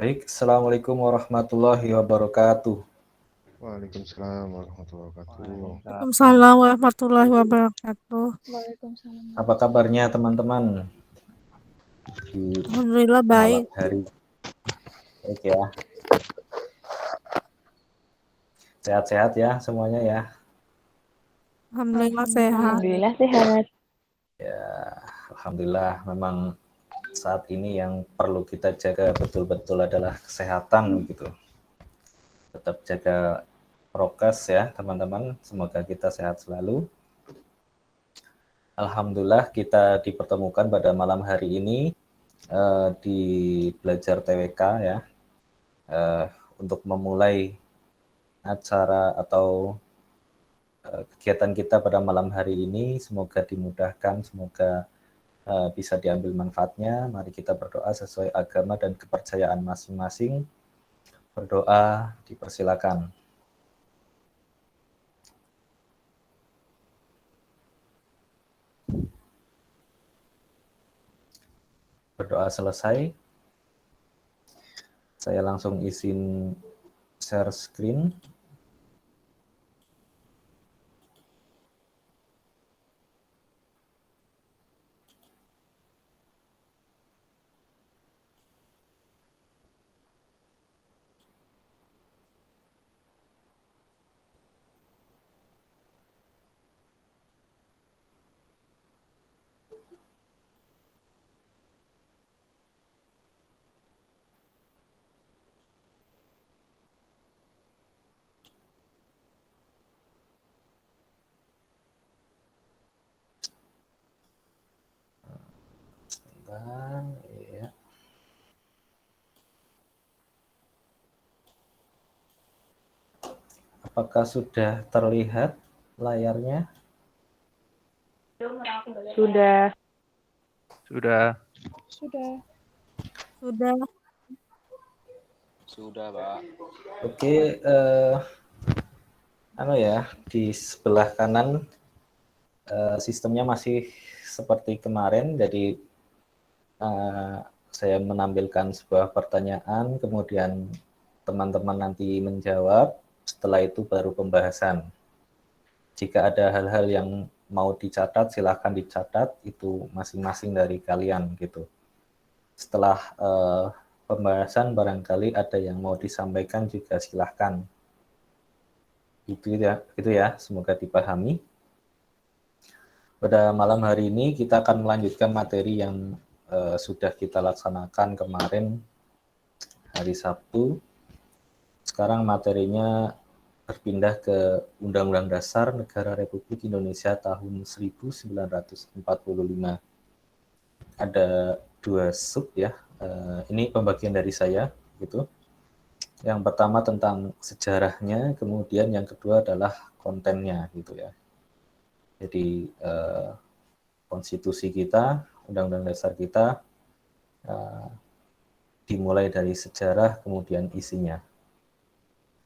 Baik, Assalamualaikum warahmatullahi wabarakatuh. Waalaikumsalam warahmatullahi wabarakatuh. Waalaikumsalam warahmatullahi wabarakatuh. Waalaikumsalam. Apa kabarnya teman-teman di Alhamdulillah malam baik. hari? Baik ya, sehat-sehat ya semuanya ya. Alhamdulillah sehat. Alhamdulillah sehat. Alhamdulillah, memang saat ini yang perlu kita jaga betul-betul adalah kesehatan gitu. Tetap jaga prokes ya teman-teman, semoga kita sehat selalu. Alhamdulillah kita dipertemukan pada malam hari ini di belajar TWK ya, untuk memulai acara atau kegiatan kita pada malam hari ini. Semoga dimudahkan, semoga bisa diambil manfaatnya. Mari kita berdoa sesuai agama dan kepercayaan masing-masing. Berdoa dipersilakan. Berdoa selesai, saya langsung izin share screen. Ya. Apakah sudah terlihat layarnya? Sudah. Sudah. Sudah. Pak. Oke, di sebelah kanan sistemnya masih seperti kemarin, jadi saya menampilkan sebuah pertanyaan, kemudian teman-teman nanti menjawab, setelah itu baru pembahasan. Jika ada hal-hal yang mau dicatat, silahkan dicatat, itu masing-masing dari kalian gitu. Setelah pembahasan barangkali ada yang mau disampaikan juga silahkan. Itu ya, semoga dipahami. Pada malam hari ini kita akan melanjutkan materi yang sudah kita laksanakan kemarin hari Sabtu. Sekarang materinya berpindah ke Undang-Undang Dasar Negara Republik Indonesia tahun 1945. Ada 2 sub ya. Ini pembagian dari saya gitu. Yang pertama tentang sejarahnya, kemudian yang kedua adalah kontennya gitu ya. Jadi konstitusi kita, undang-undang dasar kita dimulai dari sejarah kemudian isinya.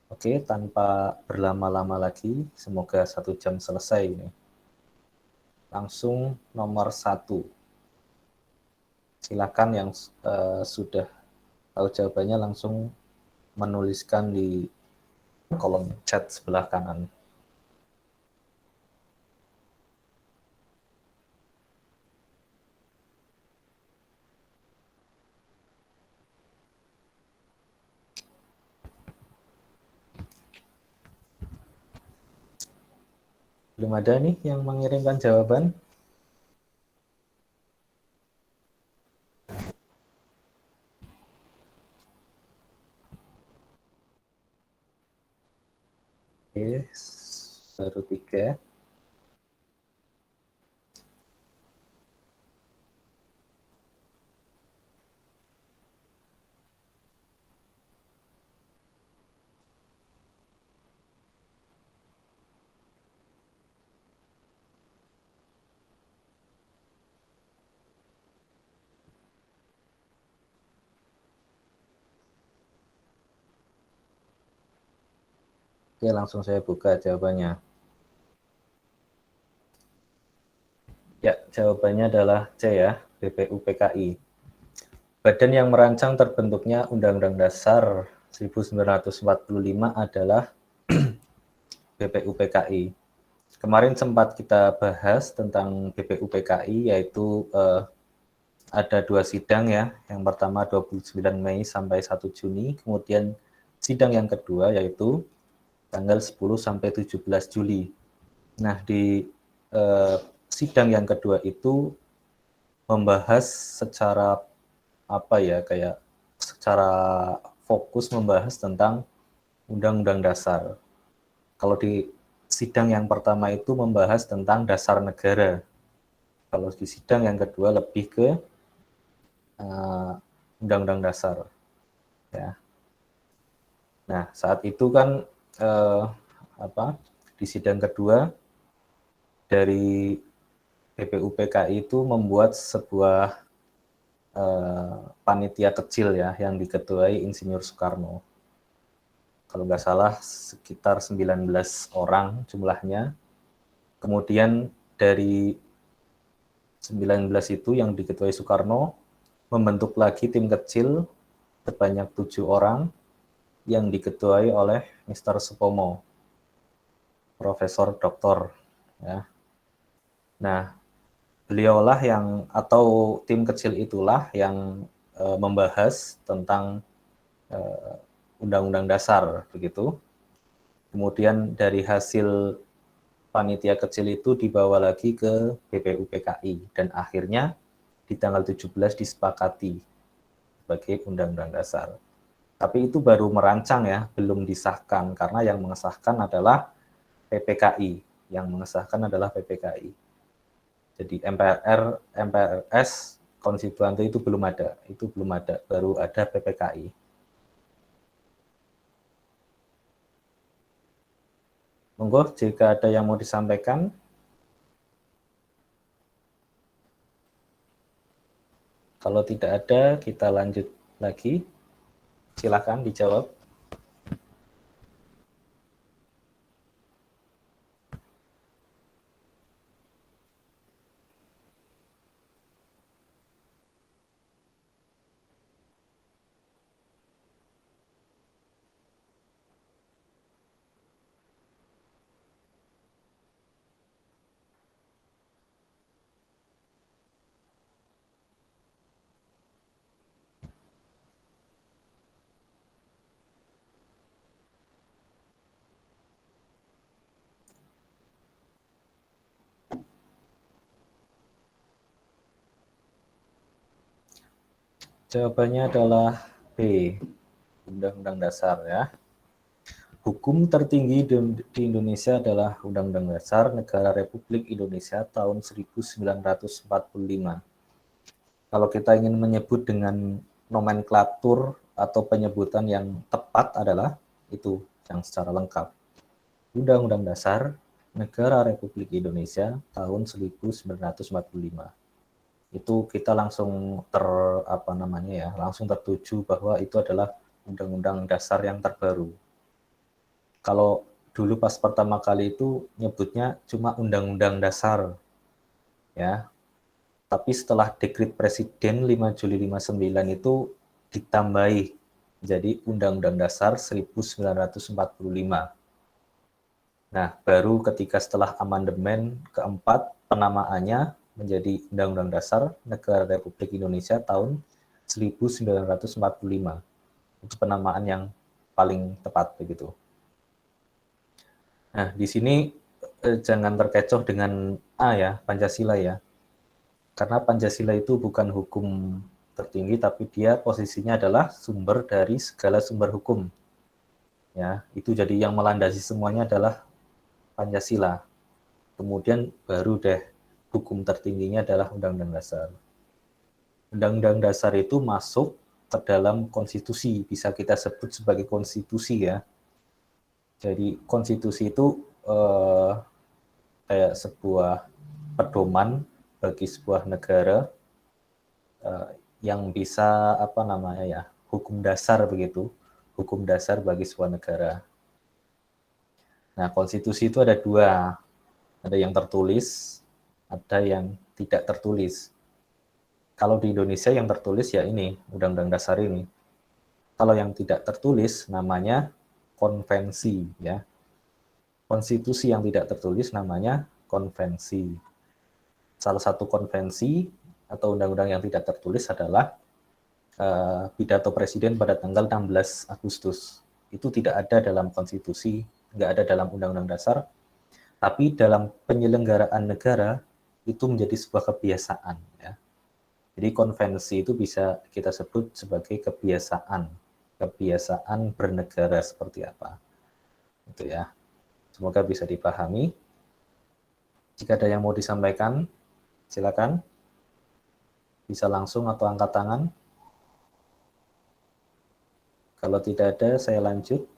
Oke, tanpa berlama-lama lagi, semoga 1 jam selesai ini. Langsung nomor 1. Silakan yang sudah tahu jawabannya langsung menuliskan di kolom chat sebelah kanan. Belum ada nih yang mengirimkan jawaban? Oke, baru 3. Oke, langsung saya buka jawabannya. Ya, jawabannya adalah C ya, BPUPKI. badan yang merancang terbentuknya Undang-Undang Dasar 1945 adalah BPUPKI. Kemarin sempat kita bahas tentang BPUPKI, yaitu ada 2 sidang ya. Yang pertama 29 Mei sampai 1 Juni, kemudian sidang yang kedua yaitu tanggal 10 sampai 17 Juli. Nah, di sidang yang kedua itu membahas secara kayak secara fokus membahas tentang Undang-Undang Dasar. Kalau di sidang yang pertama itu membahas tentang dasar negara. Kalau di sidang yang kedua lebih ke Undang-Undang Dasar. Ya. Nah, saat itu kan di sidang kedua dari BPUPKI itu membuat sebuah panitia kecil ya yang diketuai Insinyur Soekarno. Kalau nggak salah sekitar 19 orang jumlahnya. Kemudian dari 19 itu yang diketuai Soekarno membentuk lagi tim kecil sebanyak 7 orang yang diketuai oleh Mr. Supomo, Profesor Doktor. Ya. Nah, beliaulah atau tim kecil itulah yang membahas tentang Undang-Undang Dasar, begitu. Kemudian dari hasil panitia kecil itu dibawa lagi ke BPUPKI dan akhirnya di tanggal 17 disepakati sebagai Undang-Undang Dasar. Tapi itu baru merancang ya, belum disahkan karena yang mengesahkan adalah PPKI, Jadi MPRS konstituante itu belum ada, baru ada PPKI. Monggo jika ada yang mau disampaikan. Kalau tidak ada, kita lanjut lagi. Silakan dijawab. Jawabannya adalah B, Undang-Undang Dasar ya. Hukum tertinggi di Indonesia adalah Undang-Undang Dasar Negara Republik Indonesia tahun 1945. Kalau kita ingin menyebut dengan nomenklatur atau penyebutan yang tepat adalah itu yang secara lengkap. Undang-Undang Dasar Negara Republik Indonesia tahun 1945. Itu kita langsung langsung tertuju bahwa itu adalah Undang-Undang Dasar yang terbaru. Kalau dulu pas pertama kali itu nyebutnya cuma Undang-Undang Dasar, ya. Tapi setelah Dekret Presiden 5 Juli 59 itu ditambahi jadi Undang-Undang Dasar 1945. Nah, baru ketika setelah amandemen keempat penamaannya menjadi Undang-Undang Dasar Negara Republik Indonesia tahun 1945. Itu penamaan yang paling tepat begitu. Nah, di sini jangan terkecoh dengan Pancasila ya. Karena Pancasila itu bukan hukum tertinggi, tapi dia posisinya adalah sumber dari segala sumber hukum. Ya, itu jadi yang melandasi semuanya adalah Pancasila. Kemudian baru hukum tertingginya adalah Undang-Undang Dasar. Undang-Undang Dasar itu masuk ke dalam konstitusi, bisa kita sebut sebagai konstitusi ya. Jadi konstitusi itu kayak sebuah pedoman bagi sebuah negara yang bisa hukum dasar begitu, hukum dasar bagi sebuah negara. Nah, konstitusi itu ada 2, ada yang tertulis, ada yang tidak tertulis. Kalau di Indonesia yang tertulis ya ini, Undang-Undang Dasar ini. Kalau yang tidak tertulis namanya konvensi ya. Konstitusi yang tidak tertulis namanya konvensi. Salah satu konvensi atau undang-undang yang tidak tertulis adalah pidato Presiden pada tanggal 16 Agustus. Itu tidak ada dalam konstitusi, nggak ada dalam Undang-Undang Dasar, tapi dalam penyelenggaraan negara itu menjadi sebuah kebiasaan. Ya. Jadi konvensi itu bisa kita sebut sebagai kebiasaan bernegara seperti apa. Itu ya. Semoga bisa dipahami. Jika ada yang mau disampaikan, silakan. Bisa langsung atau angkat tangan. Kalau tidak ada, saya lanjut.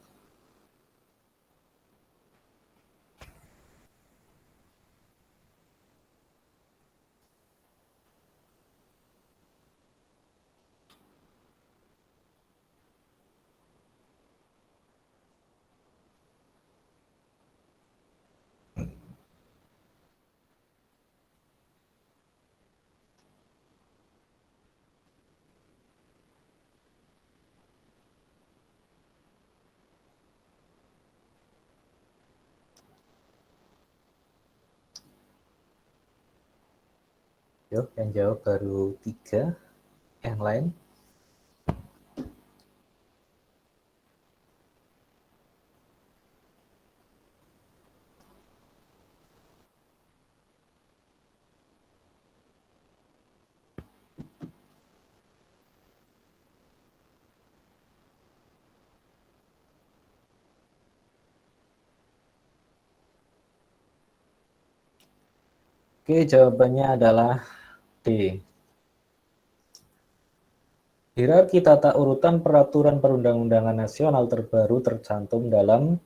Yuk, yang jawab baru 3, yang lain. Oke, jawabannya adalah D. Hierarki tata urutan peraturan perundang-undangan nasional terbaru tercantum dalam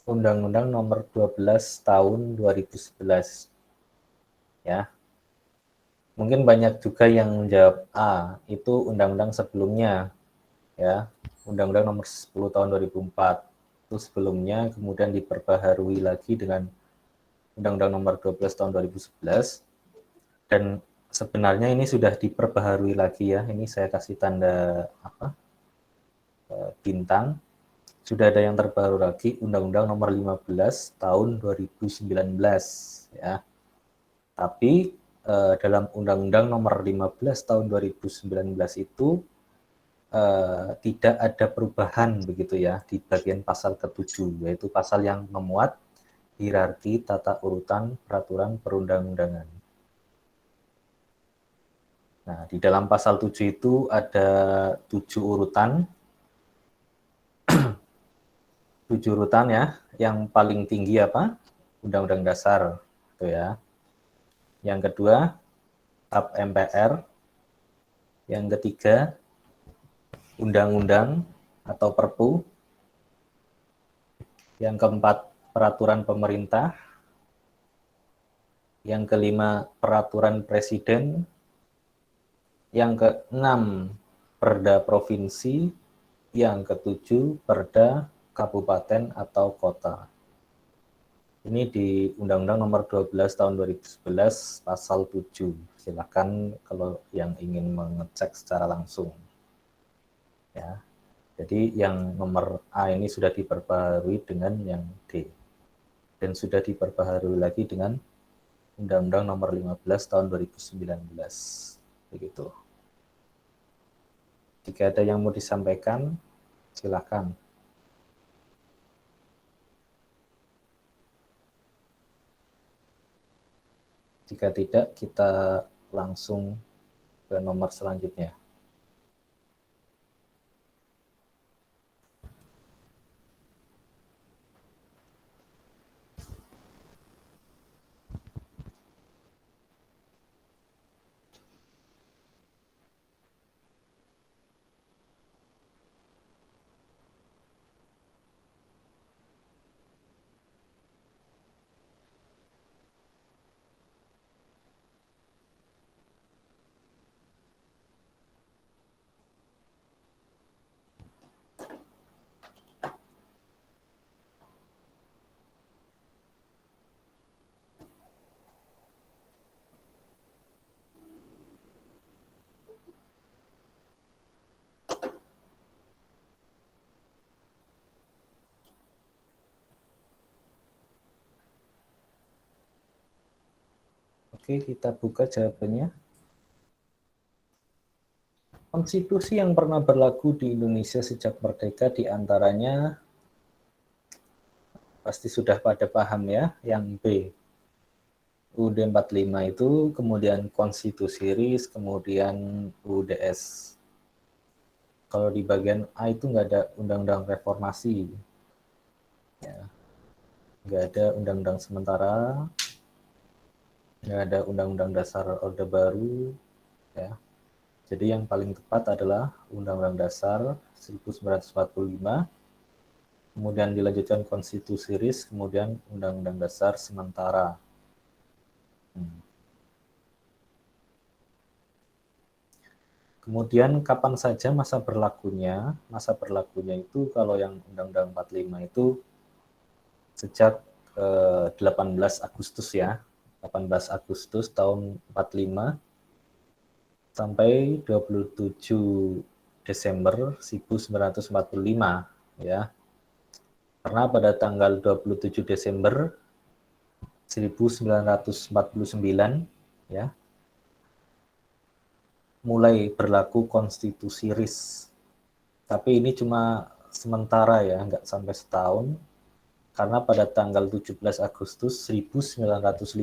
Undang-Undang Nomor 12 Tahun 2011. Ya. Mungkin banyak juga yang menjawab A, itu undang-undang sebelumnya. Ya. Undang-Undang Nomor 10 Tahun 2004. Itu sebelumnya kemudian diperbaharui lagi dengan Undang-Undang Nomor 12 Tahun 2011. Dan sebenarnya ini sudah diperbaharui lagi ya. Ini saya kasih tanda bintang. Sudah ada yang terbaru lagi, Undang-Undang Nomor 15 Tahun 2019 ya. Tapi dalam Undang-Undang Nomor 15 Tahun 2019 itu tidak ada perubahan begitu ya di bagian pasal ke-7, yaitu pasal yang memuat hierarki tata urutan peraturan perundang-undangan. Nah, di dalam pasal 7 itu ada 7 urutan. 7 urutan ya. Yang paling tinggi apa? Undang-Undang Dasar, itu ya. Yang kedua, TAP MPR. Yang ketiga, Undang-Undang atau Perpu. Yang keempat, Peraturan Pemerintah. Yang kelima, Peraturan Presiden. Yang keenam, Perda Provinsi. Yang ketujuh, Perda Kabupaten atau Kota. Ini di Undang-Undang Nomor 12 Tahun 2011 Pasal 7. Silakan kalau yang ingin mengecek secara langsung. Ya. Jadi yang nomor A ini sudah diperbaharui dengan yang D. Dan sudah diperbaharui lagi dengan Undang-Undang Nomor 15 Tahun 2019. Begitu. Jika ada yang mau disampaikan, silakan. Jika tidak, kita langsung ke nomor selanjutnya. Oke, kita buka jawabannya. Konstitusi yang pernah berlaku di Indonesia sejak merdeka diantaranya pasti sudah pada paham ya, yang B. UUD 45 itu, kemudian Konstitusi RIS, kemudian UUDS. Kalau di bagian A itu nggak ada undang-undang reformasi. Ya. Nggak ada undang-undang sementara, nggak ada undang-undang dasar Orde Baru. Ya. Jadi yang paling tepat adalah Undang-Undang Dasar 1945, kemudian dilanjutkan Konstitusi RIS, kemudian Undang-Undang Dasar sementara. Kemudian kapan saja masa berlakunya? Masa berlakunya itu kalau yang Undang-Undang 45 itu sejak 18 Agustus ya. 18 Agustus tahun 45 sampai 27 Desember 1945 ya. Karena pada tanggal 27 Desember 1949 ya mulai berlaku Konstitusi RIS. Tapi ini cuma sementara ya, nggak sampai setahun. Karena pada tanggal 17 Agustus 1950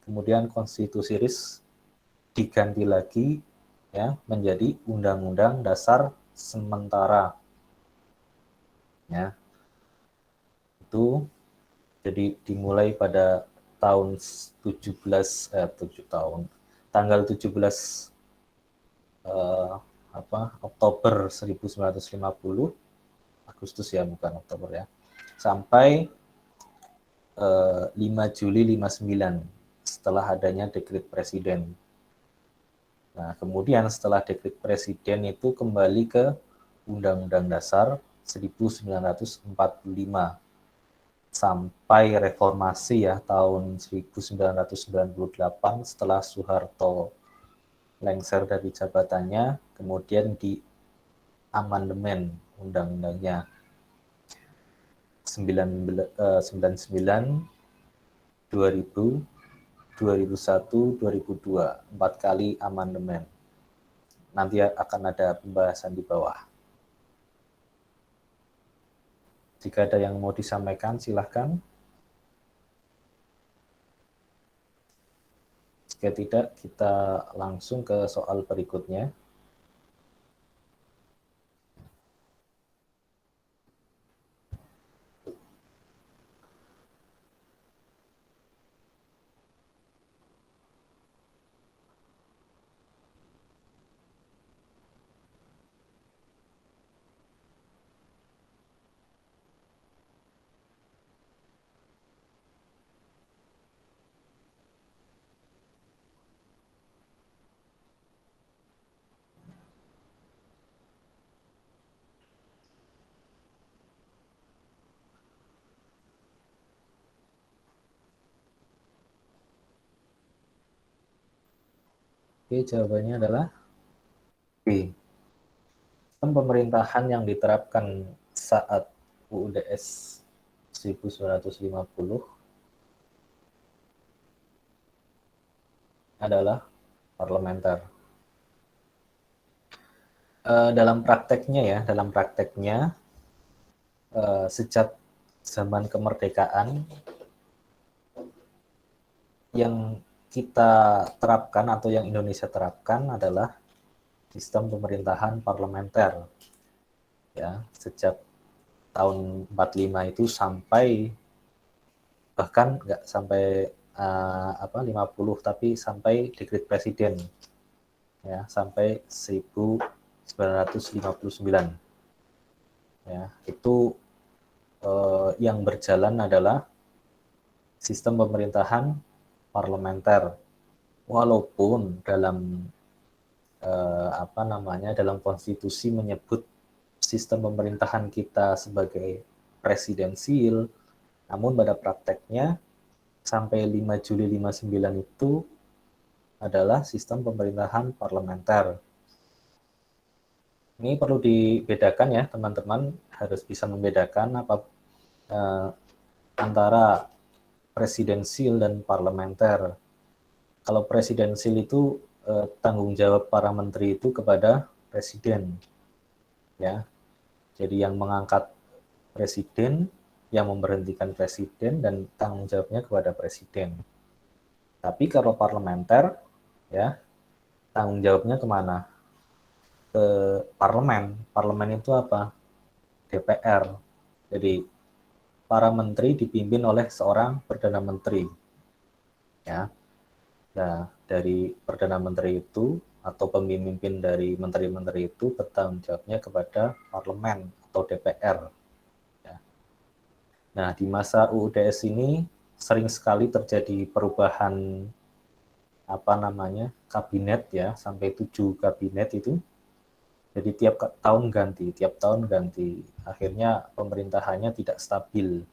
kemudian Konstitusi RIS diganti lagi ya menjadi Undang-Undang Dasar sementara. Ya. Itu jadi dimulai pada tahun 7 tahun. Tanggal 17 Oktober 1950, Agustus ya bukan Oktober ya, sampai 5 Juli 59 setelah adanya dekret presiden. Nah, kemudian setelah dekret presiden itu kembali ke Undang-Undang Dasar 1945 sampai reformasi ya tahun 1998 setelah Soeharto lengser dari jabatannya, kemudian di amandemen undang-undangnya 99, 2000, 2001, 2002, 4 kali amandemen. Nanti akan ada pembahasan di bawah. Jika ada yang mau disampaikan, silahkan. Jika tidak, kita langsung ke soal berikutnya. Oke, jawabannya adalah B. Sistem pemerintahan yang diterapkan saat UUDS 1950 adalah parlementer. Dalam prakteknya sejak zaman kemerdekaan yang kita terapkan atau yang Indonesia terapkan adalah sistem pemerintahan parlementer. Ya, sejak tahun 45 itu sampai bahkan nggak sampai 50 tapi sampai dekret presiden. Ya, sampai 1959. Ya, itu yang berjalan adalah sistem pemerintahan parlementer. Walaupun dalam dalam konstitusi menyebut sistem pemerintahan kita sebagai presidensil, namun pada prakteknya sampai 5 Juli 59 itu adalah sistem pemerintahan parlementer. Ini perlu dibedakan ya teman-teman, harus bisa membedakan antara presidensil dan parlementer. Kalau presidensil itu tanggung jawab para menteri itu kepada presiden, ya. Jadi yang mengangkat presiden, yang memberhentikan presiden, dan tanggung jawabnya kepada presiden. Tapi kalau parlementer, ya, tanggung jawabnya kemana? Ke parlemen. Parlemen itu apa? DPR. Jadi para menteri dipimpin oleh seorang perdana menteri. Ya. Nah, dari perdana menteri itu atau pemimpin dari menteri-menteri itu bertanggung jawabnya kepada parlemen atau DPR. Ya. Nah, di masa UUDS ini sering sekali terjadi perubahan kabinet, ya, sampai 7 kabinet itu. Jadi tiap tahun ganti. Akhirnya pemerintahannya tidak stabil.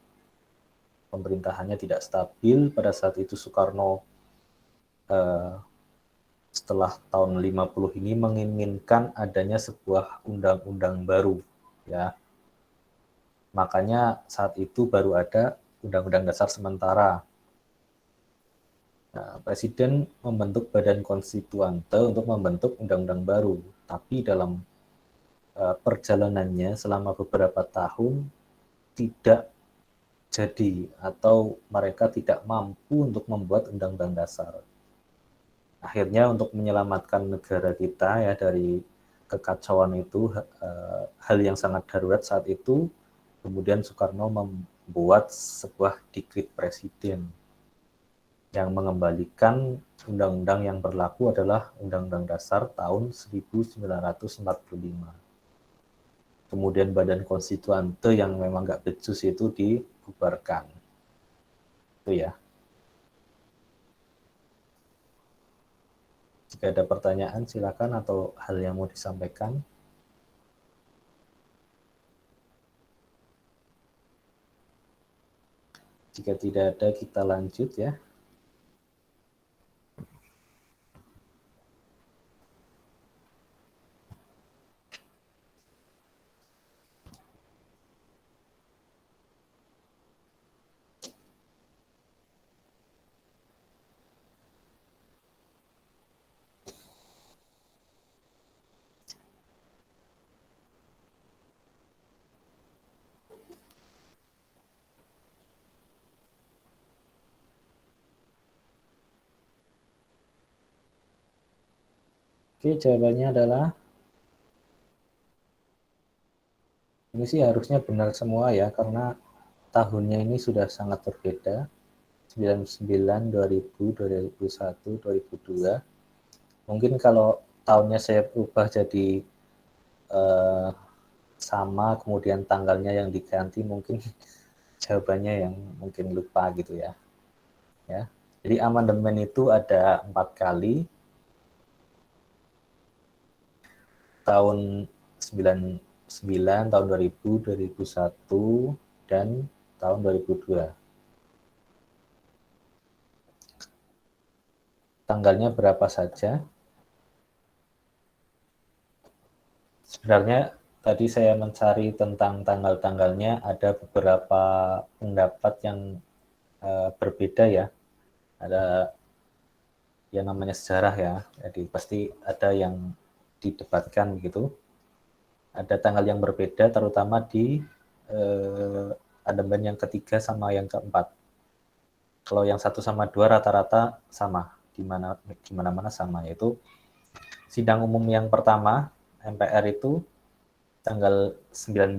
Pada saat itu Soekarno setelah tahun 50 ini menginginkan adanya sebuah undang-undang baru, ya. Makanya saat itu baru ada Undang-Undang Dasar sementara. Nah, Presiden membentuk Badan Konstituante untuk membentuk undang-undang baru, tapi dalam perjalanannya selama beberapa tahun tidak jadi atau mereka tidak mampu untuk membuat undang-undang dasar. Akhirnya untuk menyelamatkan negara kita, ya, dari kekacauan itu, hal yang sangat darurat saat itu, kemudian Soekarno membuat sebuah dekret presiden yang mengembalikan undang-undang yang berlaku adalah Undang-Undang Dasar tahun 1945. Kemudian Badan Konstituante yang memang nggak becus itu dibubarkan. Itu ya. Jika ada pertanyaan silakan atau hal yang mau disampaikan. Jika tidak ada kita lanjut ya. Oke, jawabannya adalah ini sih harusnya benar semua ya, karena tahunnya ini sudah sangat berbeda. 99, 2000, 2001, 2002. Mungkin kalau tahunnya saya ubah jadi sama, kemudian tanggalnya yang diganti, mungkin jawabannya yang mungkin lupa gitu ya. Ya. Jadi amandemen itu ada 4 kali. Tahun 99, tahun 2000, 2001, dan tahun 2002. Tanggalnya berapa saja? Sebenarnya tadi saya mencari tentang tanggal-tanggalnya, ada beberapa pendapat yang berbeda ya. Ada yang namanya sejarah ya, jadi pasti ada yang didebatkan gitu. Ada tanggal yang berbeda, terutama di amandemen yang ketiga sama yang keempat. Kalau yang 1 sama 2 rata-rata sama, di mana-mana sama, yaitu sidang umum yang pertama MPR itu tanggal 19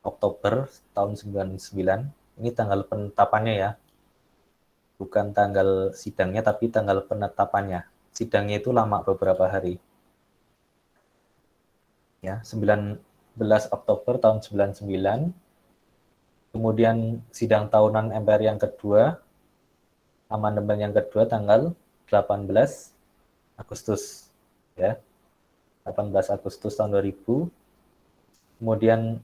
Oktober tahun 99. Ini tanggal penetapannya ya. Bukan tanggal sidangnya, tapi tanggal penetapannya. Sidangnya itu lama beberapa hari. Ya, 19 Oktober tahun 99. Kemudian sidang tahunan MPR yang kedua, amandemen yang kedua tanggal 18 Agustus ya. 18 Agustus tahun 2000. Kemudian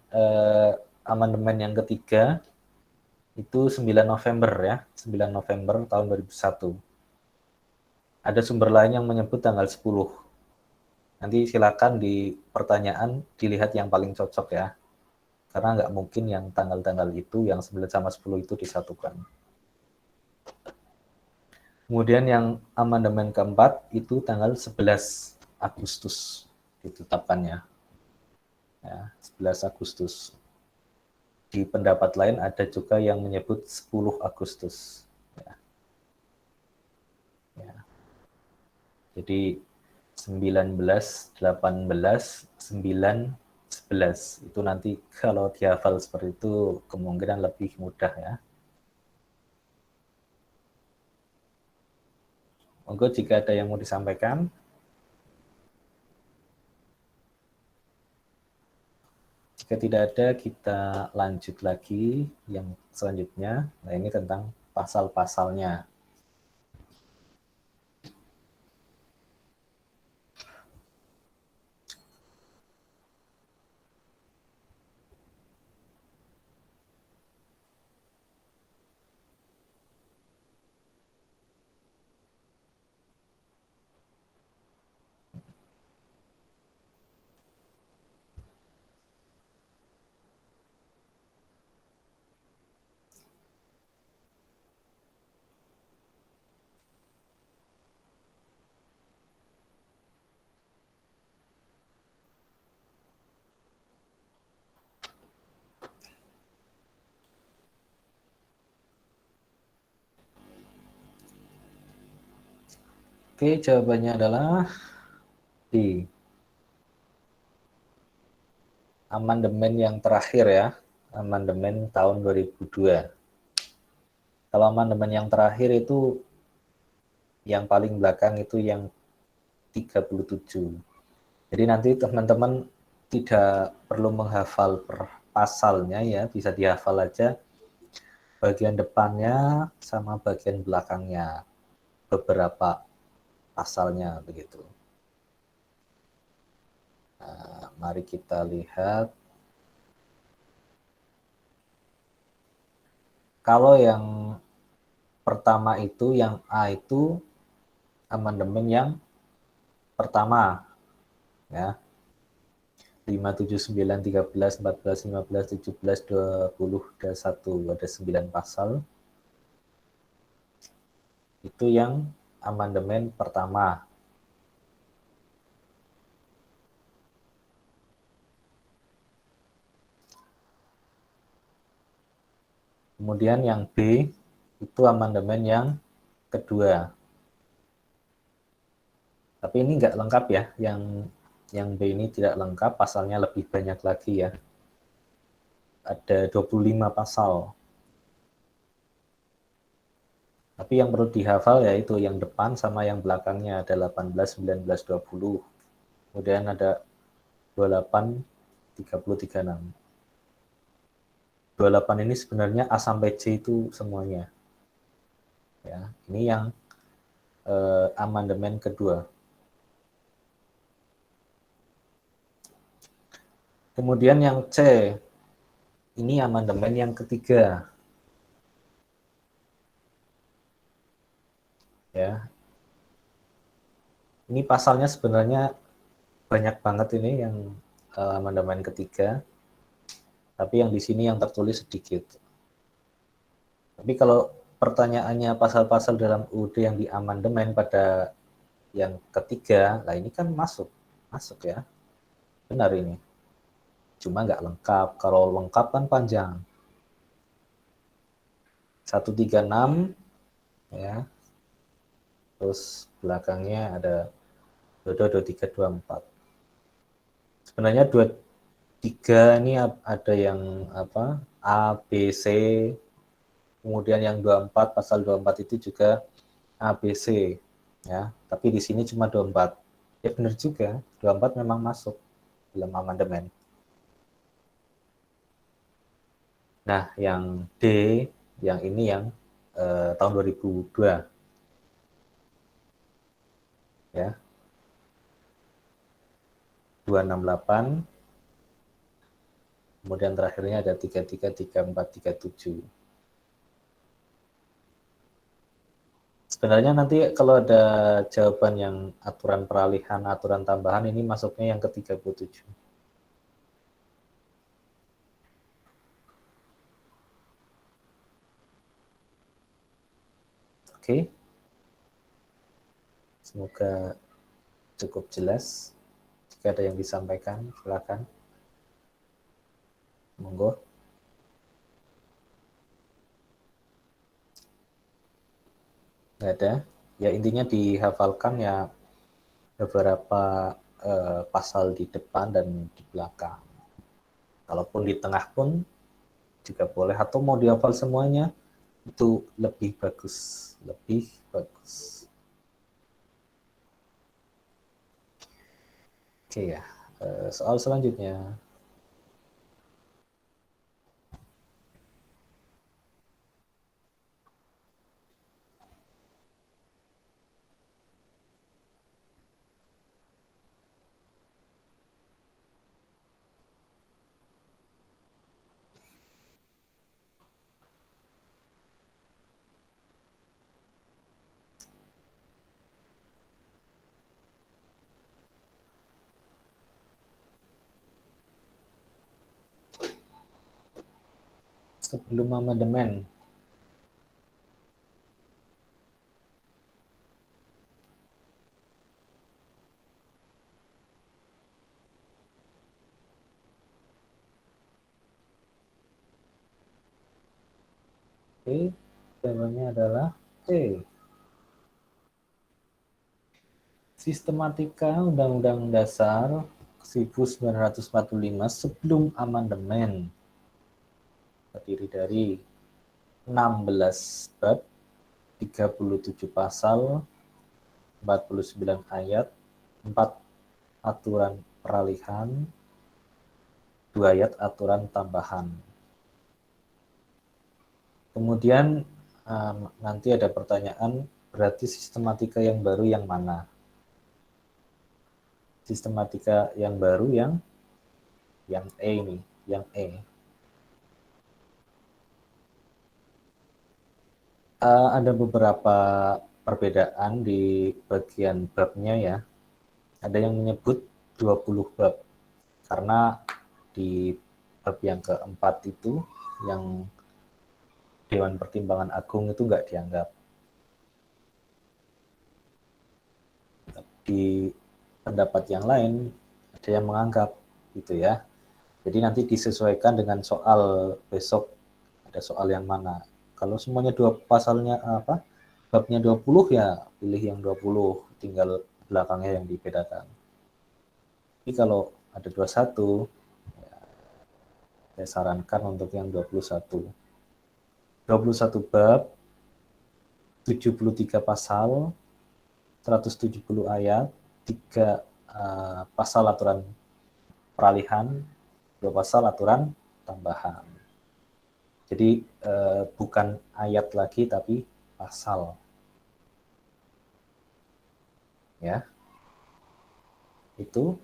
amandemen yang ketiga itu 9 November ya, 9 November tahun 2001. Ada sumber lain yang menyebut tanggal 10. Nanti silakan di pertanyaan dilihat yang paling cocok ya. Karena nggak mungkin yang tanggal-tanggal itu, yang 9 sama 10 itu disatukan. Kemudian yang amandemen keempat itu tanggal 11 Agustus ditetapkannya. Ya, 11 Agustus. Di pendapat lain ada juga yang menyebut 10 Agustus. Ya. Ya. Jadi 19, 18, 9, 11. Itu nanti kalau dihafal seperti itu kemungkinan lebih mudah ya. Monggo jika ada yang mau disampaikan. Jika tidak ada, kita lanjut lagi yang selanjutnya. Nah, ini tentang pasal-pasalnya. Oke, jawabannya adalah D. Amandemen yang terakhir ya, amandemen tahun 2002. Kalau amandemen yang terakhir itu yang paling belakang itu yang 37. Jadi nanti teman-teman tidak perlu menghafal per pasalnya ya, bisa dihafal aja bagian depannya sama bagian belakangnya, beberapa pasalnya begitu. Nah, mari kita lihat. Kalau yang pertama itu, yang A itu amandemen yang pertama, ya. 5, 7, 9, 13, 14, 15, 17, 20, ada 1, ada 9 pasal. Itu yang amandemen pertama. Kemudian yang B itu amandemen yang kedua. Tapi ini nggak lengkap ya, yang B ini tidak lengkap, pasalnya lebih banyak lagi ya. Ada 25 pasal. Tapi yang perlu dihafal yaitu yang depan sama yang belakangnya, ada 18, 19, 20. Kemudian ada 28, 30, 36. 28 ini sebenarnya A sampai C itu semuanya. Ya, ini yang amandemen kedua. Kemudian yang C, ini amandemen yang ketiga. Ya. Ini pasalnya sebenarnya banyak banget ini yang amandemen ketiga. Tapi yang di sini yang tertulis sedikit. Tapi kalau pertanyaannya pasal-pasal dalam UUD yang diamandemen pada yang ketiga, nah ini kan masuk ya. Benar ini. Cuma nggak lengkap. Kalau lengkap kan panjang. 136 ya. Terus belakangnya ada 22, 23, 24. Sebenarnya 23 ini ada yang apa? A, B, C. Kemudian yang 24, pasal 24 itu juga A, B, C. Ya, tapi di sini cuma 24. Ya benar juga, 24 memang masuk dalam amandemen. Nah, yang D, yang ini yang tahun 2002. Ya. 268. Kemudian terakhirnya ada 33, 34, 37. Sebenarnya nanti kalau ada jawaban yang aturan peralihan, aturan tambahan, ini masuknya yang ke-37. Oke. Semoga cukup jelas. Jika ada yang disampaikan, silakan. Monggo. Nggak ada. Ya intinya dihafalkan ya beberapa pasal di depan dan di belakang. Kalaupun di tengah pun juga boleh, atau mau dihafal semuanya itu lebih bagus, lebih bagus. Oke ya, soal selanjutnya. Sebelum amandemen, oke, jawabannya adalah C. Sistematika Undang-Undang Dasar 1945 sebelum amandemen terdiri dari 16 bab, 37 pasal, 49 ayat, 4 aturan peralihan, 2 ayat aturan tambahan. Kemudian nanti ada pertanyaan, berarti sistematika yang baru yang mana? Sistematika yang baru yang E ini, yang E. Ada beberapa perbedaan di bagian babnya ya. Ada yang menyebut 20 bab, karena di bab yang keempat itu, yang Dewan Pertimbangan Agung itu nggak dianggap. Di pendapat yang lain, ada yang menganggap gitu ya. Jadi nanti disesuaikan dengan soal besok, ada soal yang mana. Kalau semuanya pasalnya babnya 20 ya pilih yang 20, tinggal belakangnya yang dibedakan. Tapi kalau ada 21, ya, saya sarankan untuk yang 21. 21 bab, 73 pasal, 170 ayat, 3 pasal aturan peralihan, 2 pasal aturan tambahan. Jadi bukan ayat lagi tapi pasal. Ya. Itu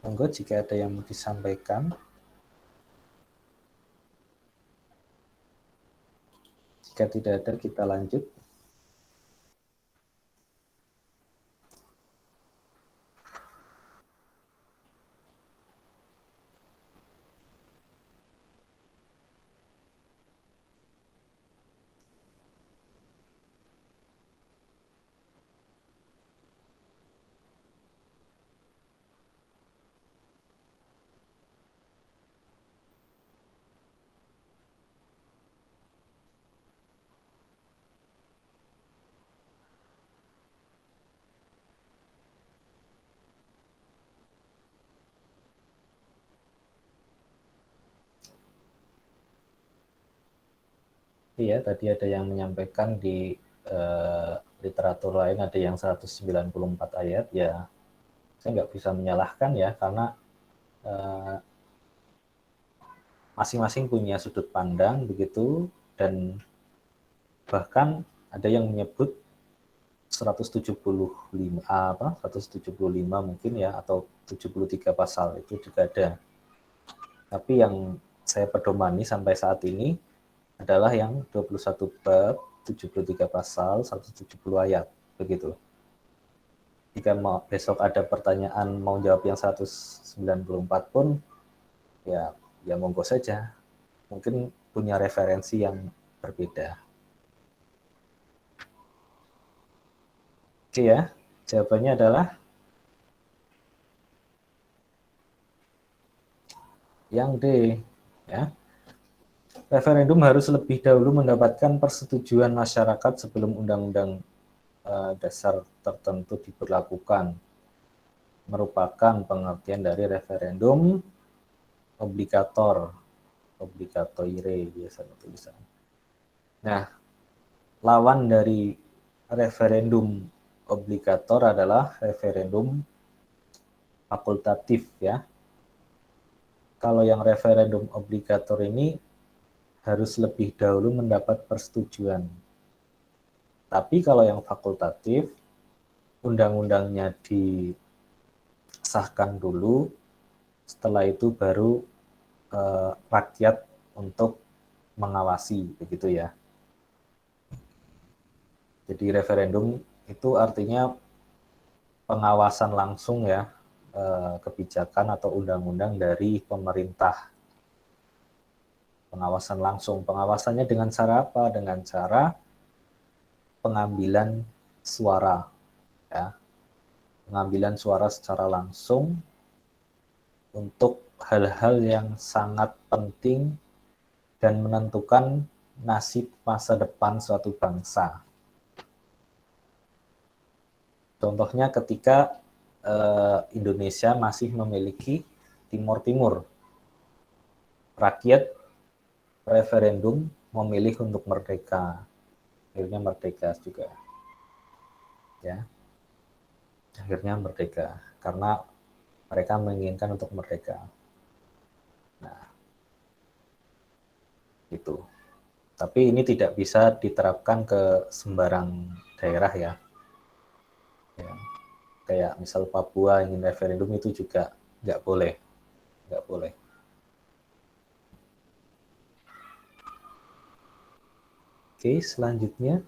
monggo jika ada yang mau disampaikan. Jika tidak ada, kita lanjut. Iya, tadi ada yang menyampaikan di literatur lain ada yang 194 ayat, ya saya nggak bisa menyalahkan ya, karena masing-masing punya sudut pandang begitu, dan bahkan ada yang menyebut 175 mungkin ya, atau 73 pasal itu juga ada. Tapi yang saya pedomani sampai saat ini adalah yang 21 bab, 73 pasal, 170 ayat, begitu. Jika besok ada pertanyaan mau jawab yang 194 pun, ya monggo saja. Mungkin punya referensi yang berbeda. Oke ya, Jawabannya adalah yang D, ya. Referendum harus lebih dahulu mendapatkan persetujuan masyarakat sebelum undang-undang dasar tertentu diberlakukan. Merupakan pengertian dari referendum obligator, obligatoire biasanya tulisan. Nah, lawan dari referendum obligator adalah referendum fakultatif, ya. Kalau yang referendum obligator ini harus lebih dahulu mendapat persetujuan. Tapi kalau yang fakultatif, undang-undangnya disahkan dulu, setelah itu baru rakyat untuk mengawasi, begitu ya. Jadi referendum itu artinya pengawasan langsung ya, kebijakan atau undang-undang dari pemerintah. Pengawasan langsung. Pengawasannya dengan cara apa? Dengan cara pengambilan suara, ya. Pengambilan suara secara langsung untuk hal-hal yang sangat penting dan menentukan nasib masa depan suatu bangsa. Contohnya ketika Indonesia masih memiliki Timor Timur, rakyat referendum memilih untuk merdeka, akhirnya merdeka juga, ya, akhirnya merdeka karena mereka menginginkan untuk merdeka. Nah, itu. Tapi ini tidak bisa diterapkan ke sembarang daerah ya. Ya, kayak misal Papua ingin referendum itu juga nggak boleh. Oke, selanjutnya.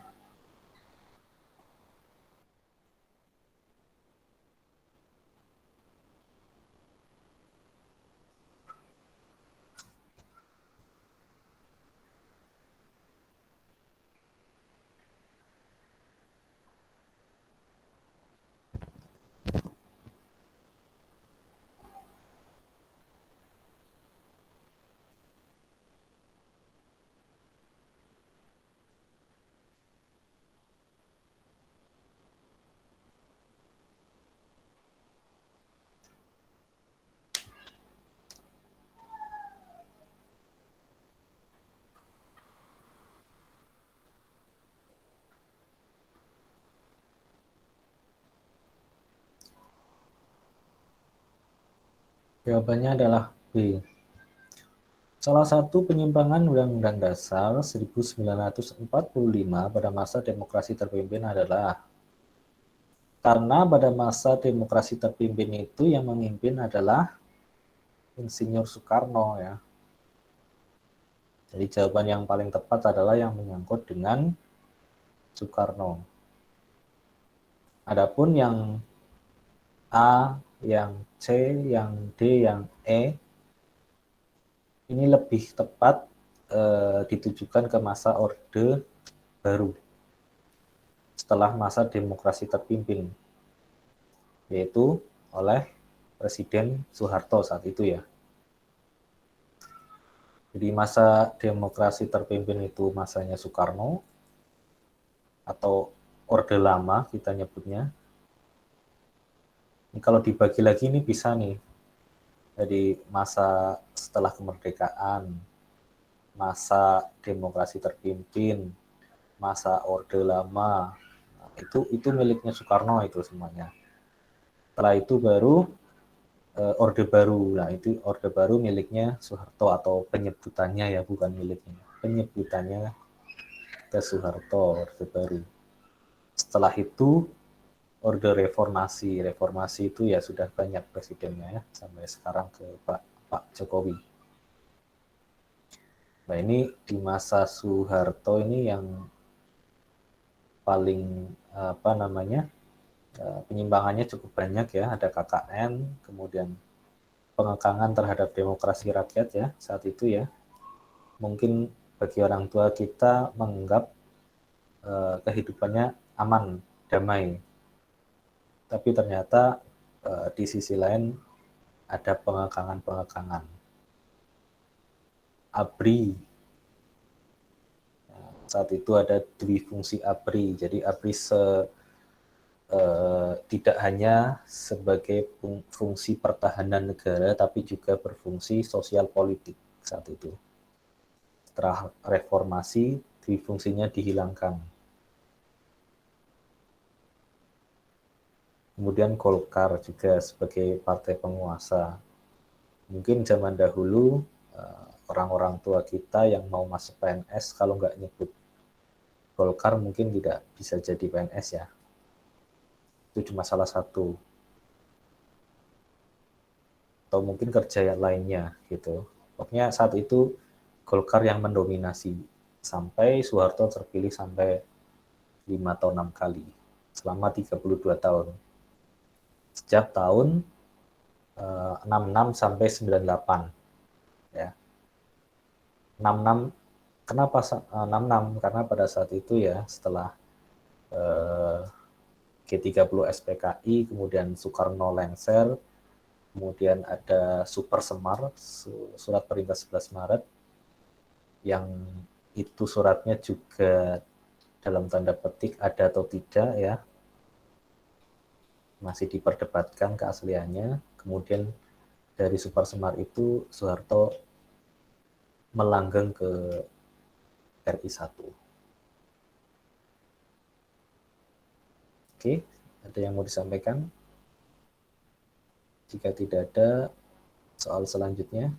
Jawabannya adalah B. Salah satu penyimpangan Undang-Undang Dasar 1945 pada masa demokrasi terpimpin adalah karena pada masa demokrasi terpimpin itu yang memimpin adalah Insinyur Soekarno, ya. Jadi jawaban yang paling tepat adalah yang menyangkut dengan Soekarno. Adapun yang A, yang C, yang D, yang E ini lebih tepat ditujukan ke masa Orde Baru setelah masa demokrasi terpimpin, yaitu oleh Presiden Soeharto saat itu ya. Jadi masa demokrasi terpimpin itu masanya Soekarno atau Orde Lama kita nyebutnya. Ini kalau dibagi lagi ini bisa nih. Jadi masa setelah kemerdekaan, masa demokrasi terpimpin, masa Orde Lama, itu miliknya Soekarno itu semuanya. Setelah itu baru Orde Baru. Nah, itu Orde Baru miliknya Soeharto atau penyebutannya ya, bukan miliknya. Penyebutannya ke Soeharto, Orde Baru. Setelah itu Orde Reformasi. Reformasi itu ya sudah banyak presidennya ya, sampai sekarang ke Pak Jokowi. Nah, ini di masa Soeharto ini yang paling penyimpangannya cukup banyak ya, ada KKN, kemudian pengekangan terhadap demokrasi rakyat ya saat itu ya. Mungkin bagi orang tua kita menganggap kehidupannya aman, damai. Tapi ternyata di sisi lain ada pengekangan-pengekangan. ABRI, saat itu ada dwifungsi ABRI, jadi ABRI tidak hanya sebagai fungsi pertahanan negara, tapi juga berfungsi sosial politik saat itu. Setelah reformasi, dwifungsinya dihilangkan. Kemudian Golkar juga sebagai partai penguasa. Mungkin zaman dahulu orang-orang tua kita yang mau masuk PNS kalau nggak nyebut Golkar mungkin tidak bisa jadi PNS ya. Itu cuma salah satu. Atau mungkin kerja yang lainnya gitu. Pokoknya saat itu Golkar yang mendominasi sampai Soeharto terpilih sampai 5 atau 6 kali selama 32 tahun. Sejak tahun 66 sampai 98 ya. 66 kenapa 66? Karena pada saat itu ya setelah G30 SPKI, kemudian Soekarno lengser, kemudian ada Super Semar, surat perintah 11 Maret, yang itu suratnya juga dalam tanda petik ada atau tidak ya, masih diperdebatkan keasliannya. Kemudian dari Super Semar itu Soeharto melanggeng ke RI 1. Oke, ada yang mau disampaikan? Jika tidak ada, soal selanjutnya.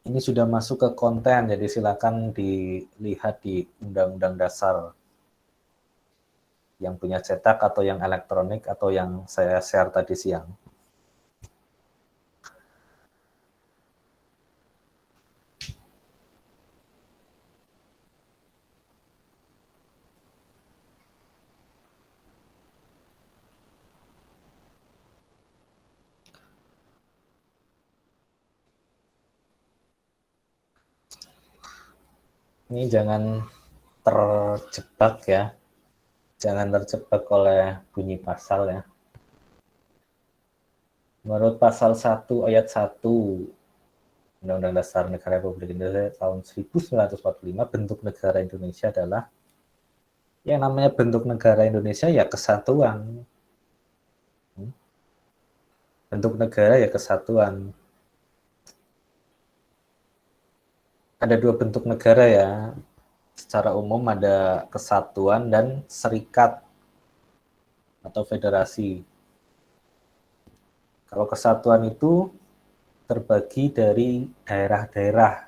Ini sudah masuk ke konten, jadi silakan dilihat di Undang-Undang Dasar yang punya cetak atau yang elektronik atau yang saya share tadi siang. Ini jangan terjebak ya, jangan terjebak oleh bunyi pasal ya. Menurut pasal 1 ayat 1 Undang-Undang Dasar Negara Republik Indonesia tahun 1945, bentuk negara Indonesia adalah, yang namanya bentuk negara Indonesia ya kesatuan. Bentuk negara ya kesatuan. Ada dua bentuk negara ya. Secara umum ada kesatuan dan serikat atau federasi. Kalau kesatuan itu terbagi dari daerah-daerah.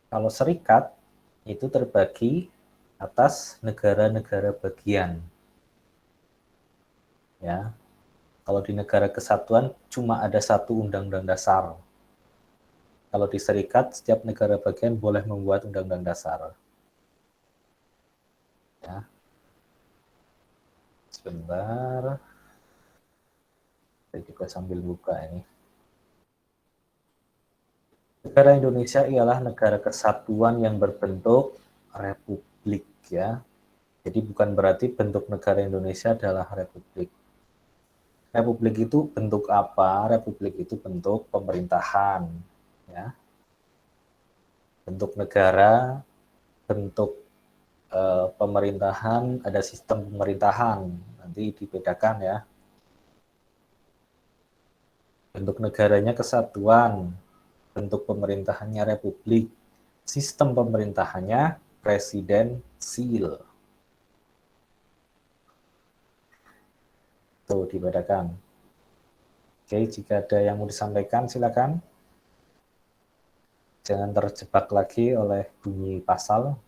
Kalau serikat itu terbagi atas negara-negara bagian. Ya. Kalau di negara kesatuan cuma ada satu undang-undang dasar. Kalau di serikat setiap negara bagian boleh membuat undang-undang dasar. Ya. Sebentar. Saya juga sambil buka ini. Negara Indonesia ialah negara kesatuan yang berbentuk republik ya. Jadi bukan berarti bentuk negara Indonesia adalah republik. Republik itu bentuk apa? Republik itu bentuk pemerintahan ya. Bentuk negara, bentuk pemerintahan, ada sistem pemerintahan. Nanti dibedakan ya. Bentuk negaranya kesatuan, bentuk pemerintahannya republik, sistem pemerintahannya presidensil. Tuh dibedakan. Oke, jika ada yang mau disampaikan silakan. Jangan terjebak lagi oleh bunyi pasal.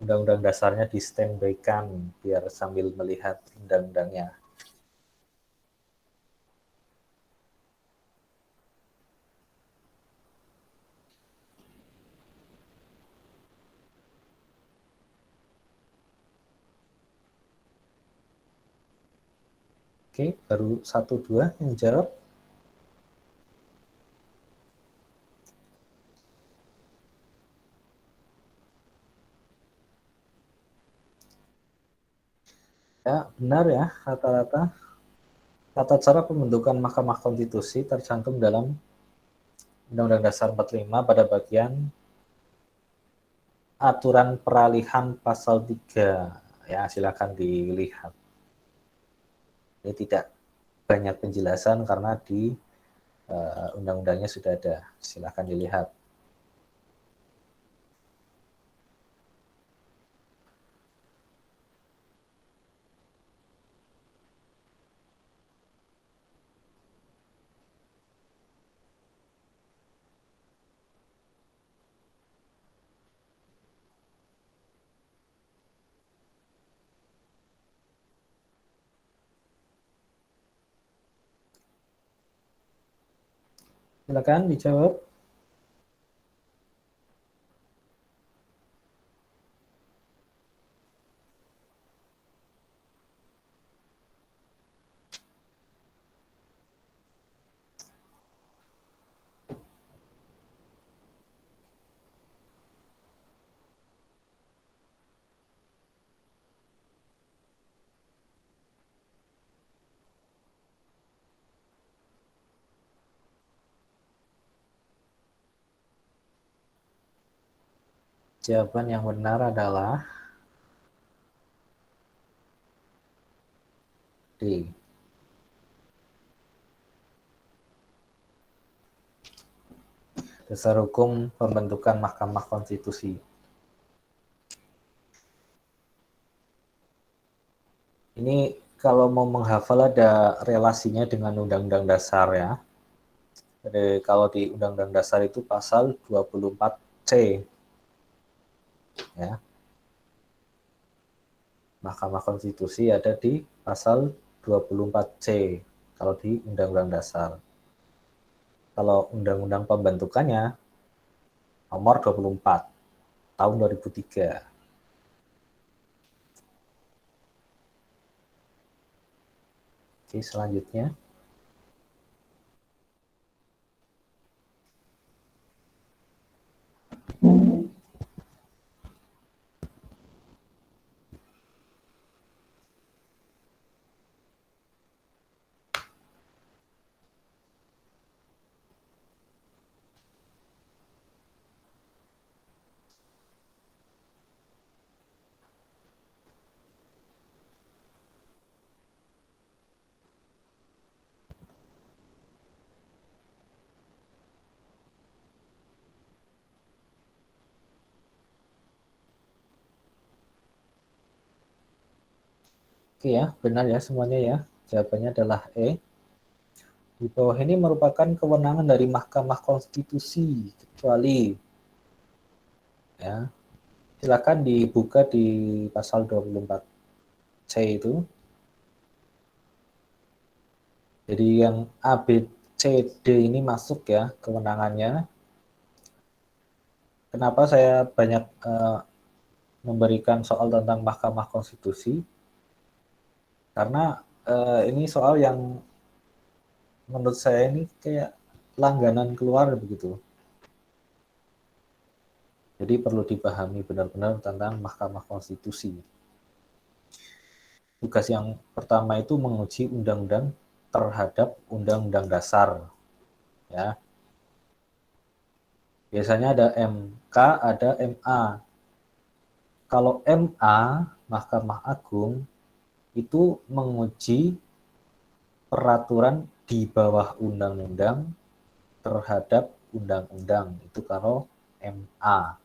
Undang-undang dasarnya di standby-kan biar sambil melihat undang-undangnya. Oke, baru 1-2 yang jawab. Ya, benar ya, rata-rata. Tata cara pembentukan Mahkamah Konstitusi tercantum dalam Undang-Undang Dasar 45 pada bagian aturan peralihan pasal 3. Ya, silakan dilihat. Ini tidak banyak penjelasan karena di undang-undangnya sudah ada. Silakan dilihat. Silakan dijawab. Jawaban yang benar adalah D. Dasar hukum pembentukan Mahkamah Konstitusi. Ini kalau mau menghafal ada relasinya dengan Undang-Undang Dasar ya. Jadi kalau di Undang-Undang Dasar itu pasal 24C. Ya. Mahkamah Konstitusi ada di pasal 24C kalau di Undang-Undang Dasar. Kalau Undang-Undang pembentukannya nomor 24 tahun 2003. Oke, selanjutnya. Oke ya, benar ya semuanya ya. Jawabannya adalah E. Di bawah ini merupakan kewenangan dari Mahkamah Konstitusi, kecuali ya. Silakan dibuka di pasal 24C itu. Jadi yang A, B, C, D ini masuk ya kewenangannya. Kenapa saya banyak memberikan soal tentang Mahkamah Konstitusi? Karena ini soal yang menurut saya ini kayak langganan keluar begitu. Jadi perlu dipahami benar-benar tentang Mahkamah Konstitusi. Tugas yang pertama itu menguji undang-undang terhadap undang-undang dasar. Ya. Biasanya ada MK, ada MA. Kalau MA, Mahkamah Agung, itu menguji peraturan di bawah undang-undang terhadap undang-undang. Itu kalau MA.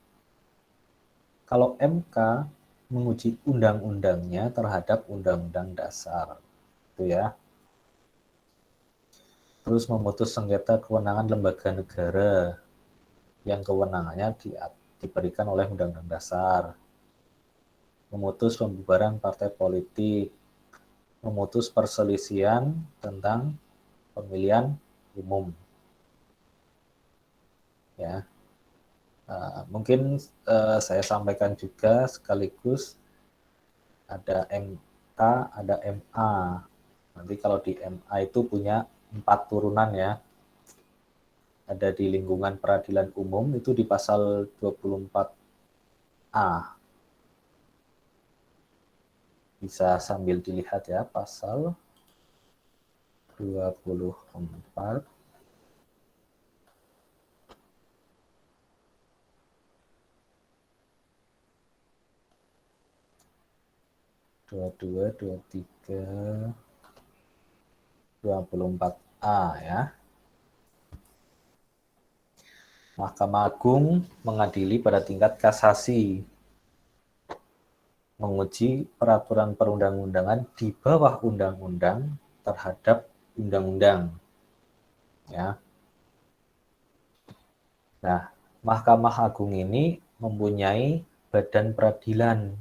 Kalau MK menguji undang-undangnya terhadap undang-undang dasar. Itu ya. Terus memutus sengketa kewenangan lembaga negara yang kewenangannya diberikan oleh undang-undang dasar. Memutus pembubaran partai politik, memutus perselisihan tentang pemilihan umum. Ya, mungkin saya sampaikan juga sekaligus ada MK, ada MA. Nanti kalau di MA itu punya 4 turunan ya. Ada di lingkungan peradilan umum itu di pasal 24A. Bisa sambil dilihat ya, pasal 24 22, 23, 24A ya. Mahkamah Agung mengadili pada tingkat kasasi, menguji peraturan perundang-undangan di bawah undang-undang terhadap undang-undang. Ya. Nah, Mahkamah Agung ini mempunyai badan peradilan,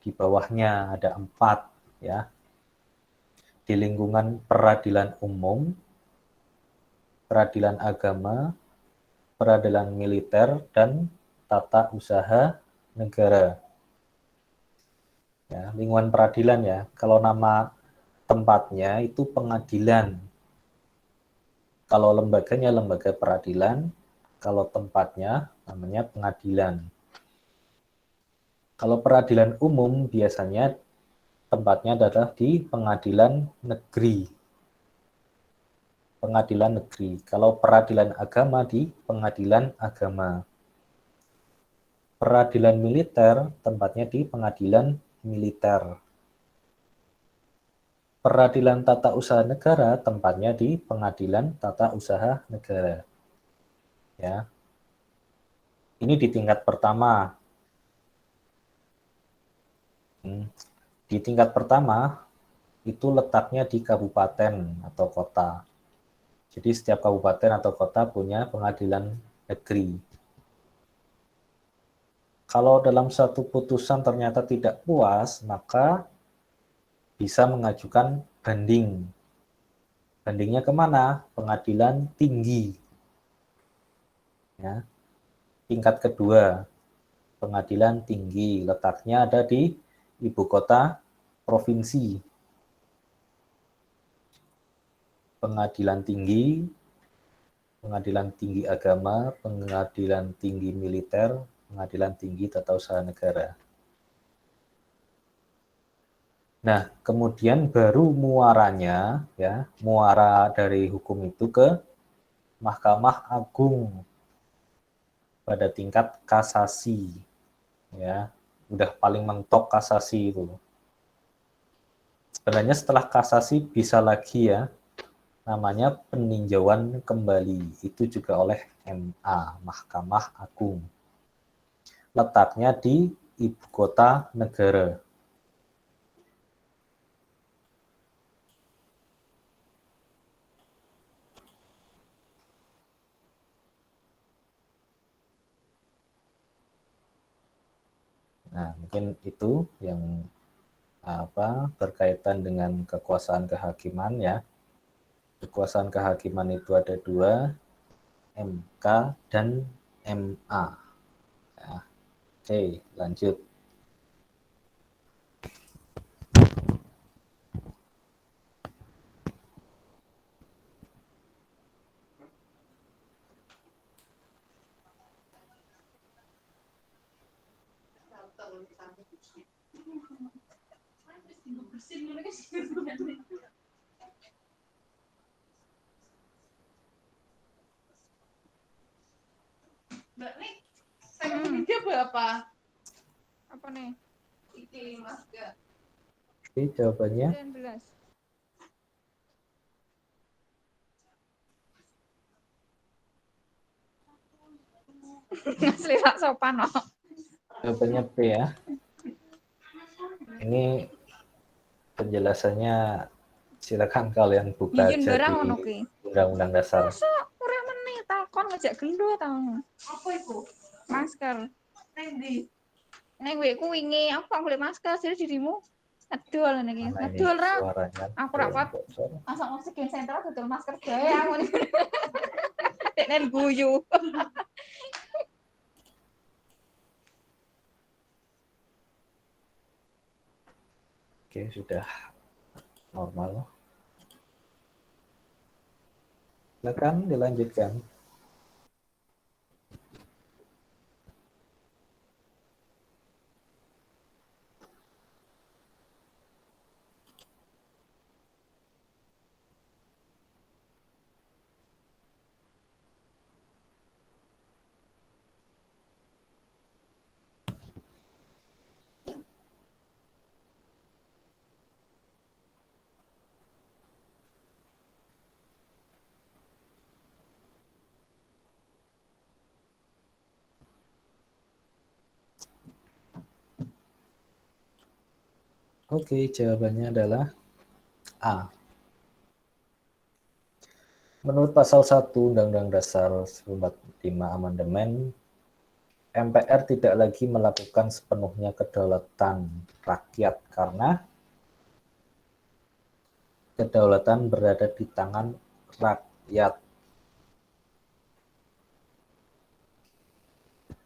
di bawahnya ada 4 ya. Di lingkungan peradilan umum, peradilan agama, peradilan militer, dan tata usaha negara. Ya, lingkungan peradilan ya, kalau nama tempatnya itu pengadilan. Kalau lembaganya lembaga peradilan, kalau tempatnya namanya pengadilan. Kalau peradilan umum biasanya tempatnya adalah di pengadilan negeri. Pengadilan negeri. Kalau peradilan agama di pengadilan agama. Peradilan militer tempatnya di pengadilan militer. Peradilan tata usaha negara tempatnya di pengadilan tata usaha negara. Ya. Ini di tingkat pertama. Di tingkat pertama itu letaknya di kabupaten atau kota. Jadi setiap kabupaten atau kota punya pengadilan negeri. Kalau dalam satu putusan ternyata tidak puas, maka bisa mengajukan banding. Bandingnya kemana? Pengadilan tinggi. Ya. Tingkat kedua, pengadilan tinggi. Letaknya ada di ibu kota provinsi. Pengadilan tinggi, pengadilan tinggi agama, pengadilan tinggi militer, pengadilan tinggi tata usaha negara. Nah, kemudian baru muaranya, ya, muara dari hukum itu ke Mahkamah Agung pada tingkat kasasi, ya, udah paling mentok kasasi itu. Sebenarnya setelah kasasi bisa lagi ya, namanya peninjauan kembali, itu juga oleh MA, Mahkamah Agung. Letaknya di ibu kota negara. Nah, mungkin itu yang berkaitan dengan kekuasaan kehakiman ya. Kekuasaan kehakiman itu ada 2, MK dan MA. Ya. Oke, lanjut. Mbak nih, saya dia berapa? Apa nih? Iki Mas Ga. Oke, jawabannya 19. Asli tak sopan no. jawabannya P ya. Ini penjelasannya silakan kalian buka Yen aja barang di ngono ki. Undang-Undang Dasar. Masa ora meneh takon ngejak gendo ta. Apa itu? Masker. Tendi. Ning wekku wingi aku kok golek masker jadi dirimu ngedol niki. Mana ini Ngedol ra. suaranya? Aku ra kuat. Bocor. Masuk oksigen sentral dodol masker gawe aku nih. Teknen guyu. Oke, sudah normal. Silakan dilanjutkan. Oke, jawabannya adalah A. Menurut pasal 1 Undang-Undang Dasar 1945 Amandemen, MPR tidak lagi melakukan sepenuhnya kedaulatan rakyat karena kedaulatan berada di tangan rakyat.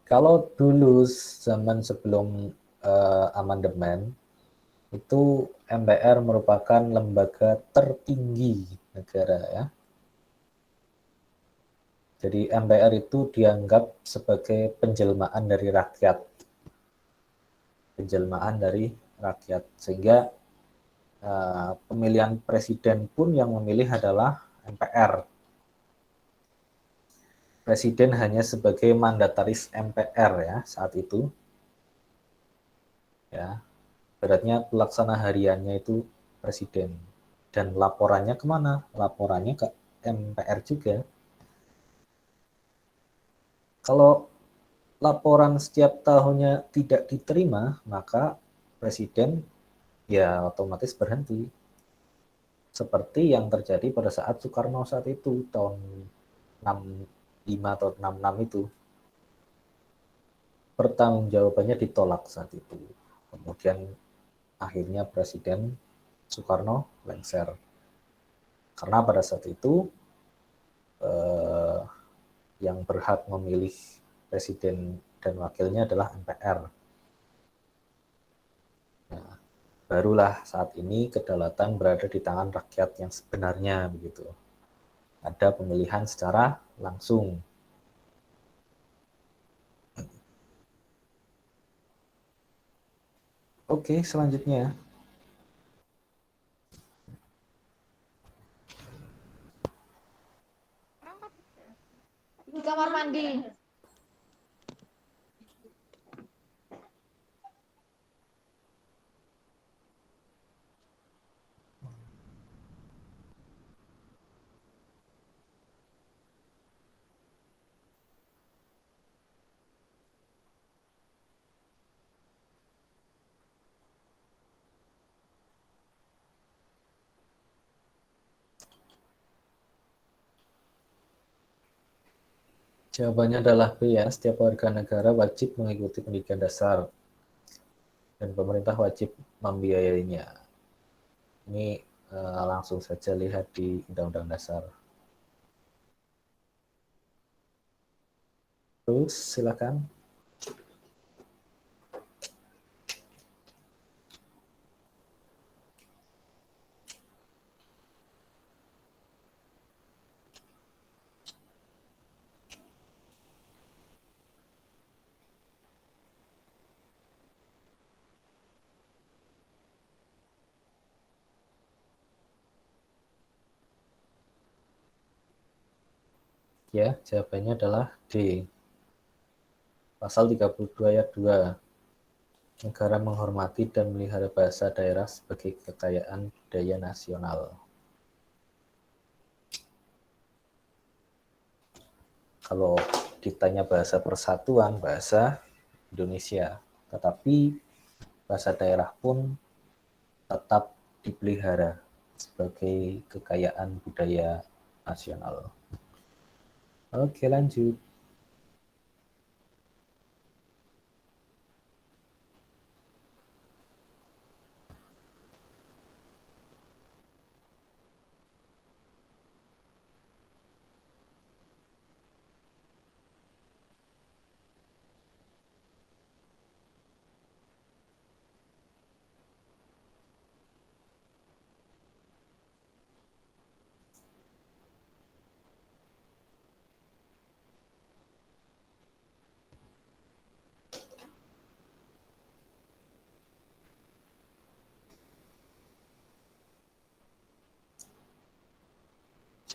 Kalau dulu zaman sebelum amandemen, itu MPR merupakan lembaga tertinggi negara ya. Jadi MPR itu dianggap sebagai penjelmaan dari rakyat. Penjelmaan dari rakyat. Sehingga pemilihan presiden pun yang memilih adalah MPR. Presiden hanya sebagai mandataris MPR ya saat itu. Ya. Beratnya pelaksana hariannya itu presiden. Dan laporannya kemana? Laporannya ke MPR juga. Kalau laporan setiap tahunnya tidak diterima, maka presiden ya otomatis berhenti. Seperti yang terjadi pada saat Soekarno saat itu, tahun 65 atau 66 itu. Pertanggungjawabannya ditolak saat itu. Kemudian akhirnya Presiden Soekarno lengser. Karena pada saat itu yang berhak memilih presiden dan wakilnya adalah MPR. Nah, barulah saat ini kedaulatan berada di tangan rakyat yang sebenarnya begitu. Ada pemilihan secara langsung. Oke, selanjutnya. Di kamar mandi. Jawabannya adalah B ya, setiap warga negara wajib mengikuti pendidikan dasar dan pemerintah wajib membiayainya. Ini langsung saja lihat di Undang-Undang Dasar. Terus silakan. Ya, jawabannya adalah D. Pasal 32 ayat 2. Negara menghormati dan melihara bahasa daerah sebagai kekayaan budaya nasional. Kalau ditanya bahasa persatuan, bahasa Indonesia. Tetapi bahasa daerah pun tetap dipelihara sebagai kekayaan budaya nasional. Oke, lanjut.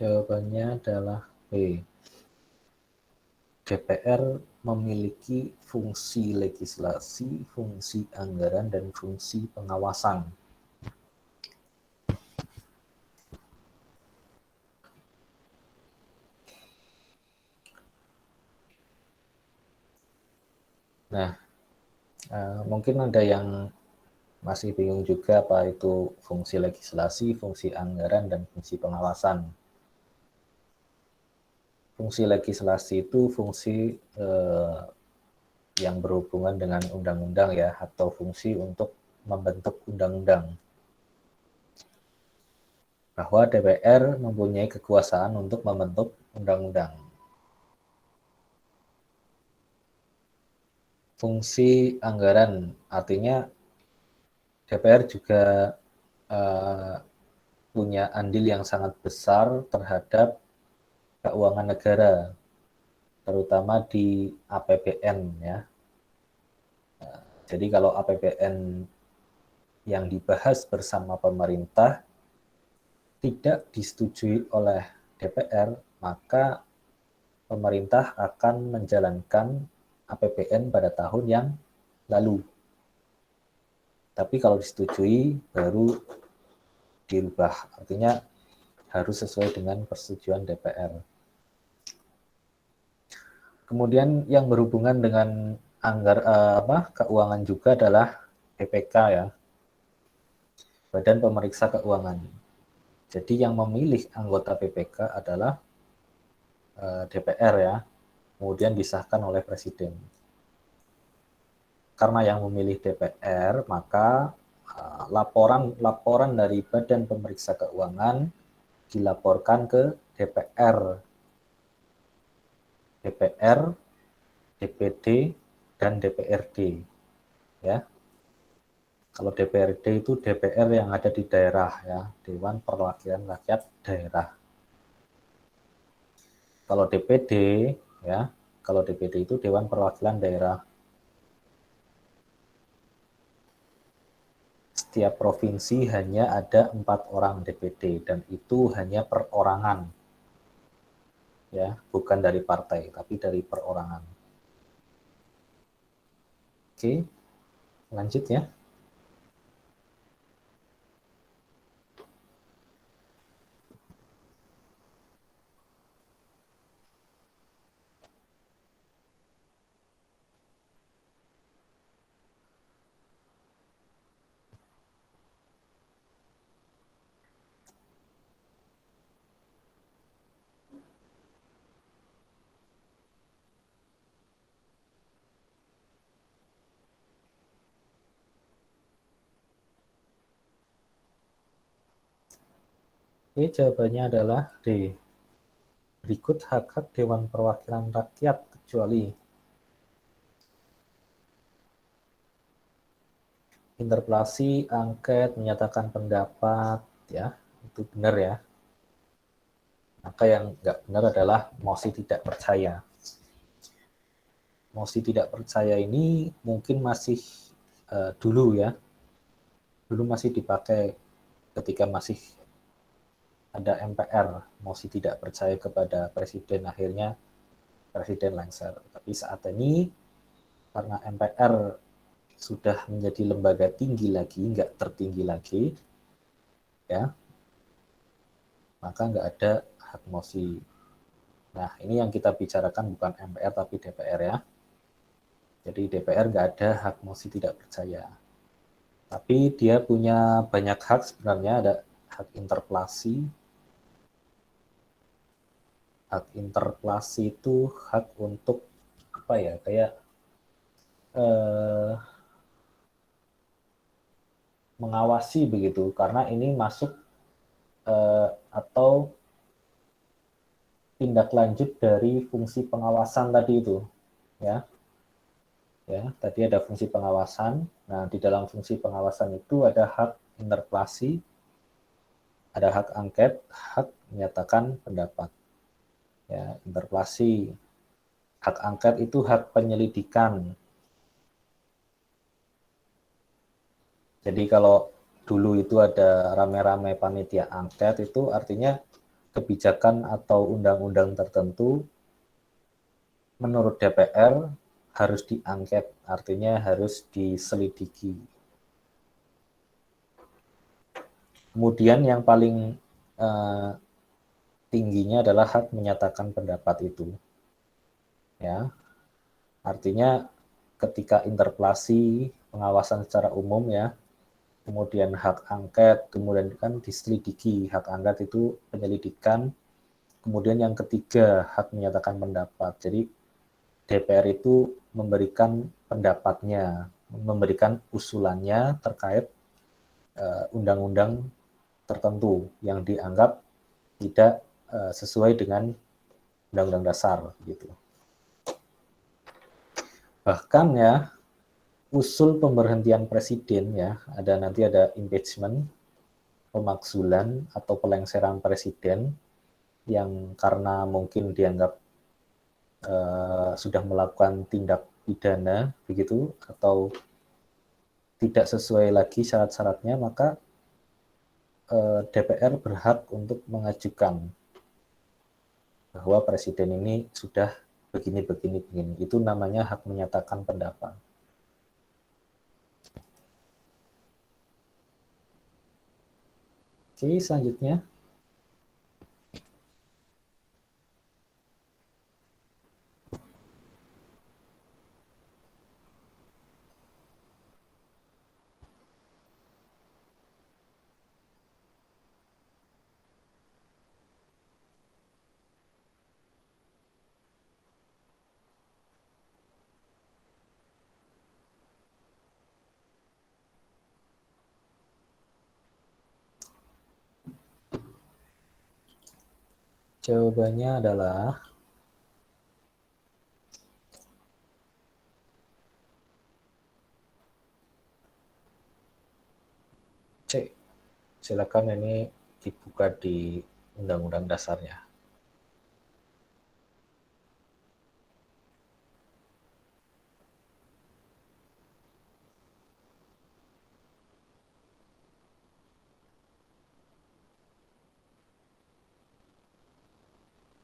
Jawabannya adalah B. DPR memiliki fungsi legislasi, fungsi anggaran, dan fungsi pengawasan. Nah, mungkin ada yang masih bingung juga apa itu fungsi legislasi, fungsi anggaran, dan fungsi pengawasan. Fungsi legislasi itu fungsi yang berhubungan dengan undang-undang ya, atau fungsi untuk membentuk undang-undang. Bahwa DPR mempunyai kekuasaan untuk membentuk undang-undang. Fungsi anggaran artinya DPR juga punya andil yang sangat besar terhadap keuangan negara, terutama di APBN ya. Jadi kalau APBN yang dibahas bersama pemerintah tidak disetujui oleh DPR, maka pemerintah akan menjalankan APBN pada tahun yang lalu. Tapi kalau disetujui baru dirubah, artinya harus sesuai dengan persetujuan DPR. Kemudian yang berhubungan dengan keuangan juga adalah BPK ya, Badan Pemeriksa Keuangan. Jadi yang memilih anggota BPK adalah DPR ya, kemudian disahkan oleh Presiden. Karena yang memilih DPR, maka laporan dari Badan Pemeriksa Keuangan dilaporkan ke DPR, DPD, dan DPRD. Ya. Kalau DPRD itu DPR yang ada di daerah ya, Dewan Perwakilan Rakyat Daerah. Kalau DPD ya, kalau DPD itu Dewan Perwakilan Daerah. Setiap provinsi hanya ada 4 orang DPD dan itu hanya perorangan. Ya, bukan dari partai tapi dari perorangan. Oke. Lanjut ya. Oke, jawabannya adalah D. Berikut hak-hak Dewan Perwakilan Rakyat kecuali interpelasi, angket, menyatakan pendapat, ya itu benar ya. Maka yang nggak benar adalah mosi tidak percaya. Mosi tidak percaya ini mungkin masih dulu ya, dulu masih dipakai ketika masih ada MPR, mosi tidak percaya kepada presiden, akhirnya presiden lengser. Tapi saat ini karena MPR sudah menjadi lembaga tinggi lagi, nggak tertinggi lagi, ya, maka nggak ada hak mosi. Nah, ini yang kita bicarakan bukan MPR tapi DPR ya. Jadi DPR nggak ada hak mosi tidak percaya. Tapi dia punya banyak hak sebenarnya, ada hak interpelasi. Hak interpelasi itu hak untuk apa ya, kayak mengawasi begitu, karena ini masuk atau tindak lanjut dari fungsi pengawasan tadi itu, ya. Ya, tadi ada fungsi pengawasan. Nah, di dalam fungsi pengawasan itu ada hak interpelasi, ada hak angket, hak menyatakan pendapat. Ya, interpelasi, hak angket itu hak penyelidikan. Jadi kalau dulu itu ada rame-rame panitia angket, itu artinya kebijakan atau undang-undang tertentu menurut DPR harus diangket, artinya harus diselidiki. Kemudian yang paling tingginya adalah hak menyatakan pendapat itu. Ya. Artinya ketika interpelasi, pengawasan secara umum ya, kemudian hak angket, kemudian kan diselidiki. Hak angket itu penyelidikan. Kemudian yang ketiga, hak menyatakan pendapat. Jadi DPR itu memberikan pendapatnya, memberikan usulannya terkait undang-undang tertentu yang dianggap tidak sesuai dengan undang-undang dasar gitu. Bahkan ya usul pemberhentian presiden ya, nanti ada impeachment, pemakzulan atau pelengseran presiden yang karena mungkin dianggap sudah melakukan tindak pidana begitu atau tidak sesuai lagi syarat-syaratnya, maka DPR berhak untuk mengajukan bahwa presiden ini sudah begini. Itu namanya hak menyatakan pendapat. Oke, selanjutnya. Jawabannya adalah C. Silakan ini dibuka di Undang-Undang Dasarnya.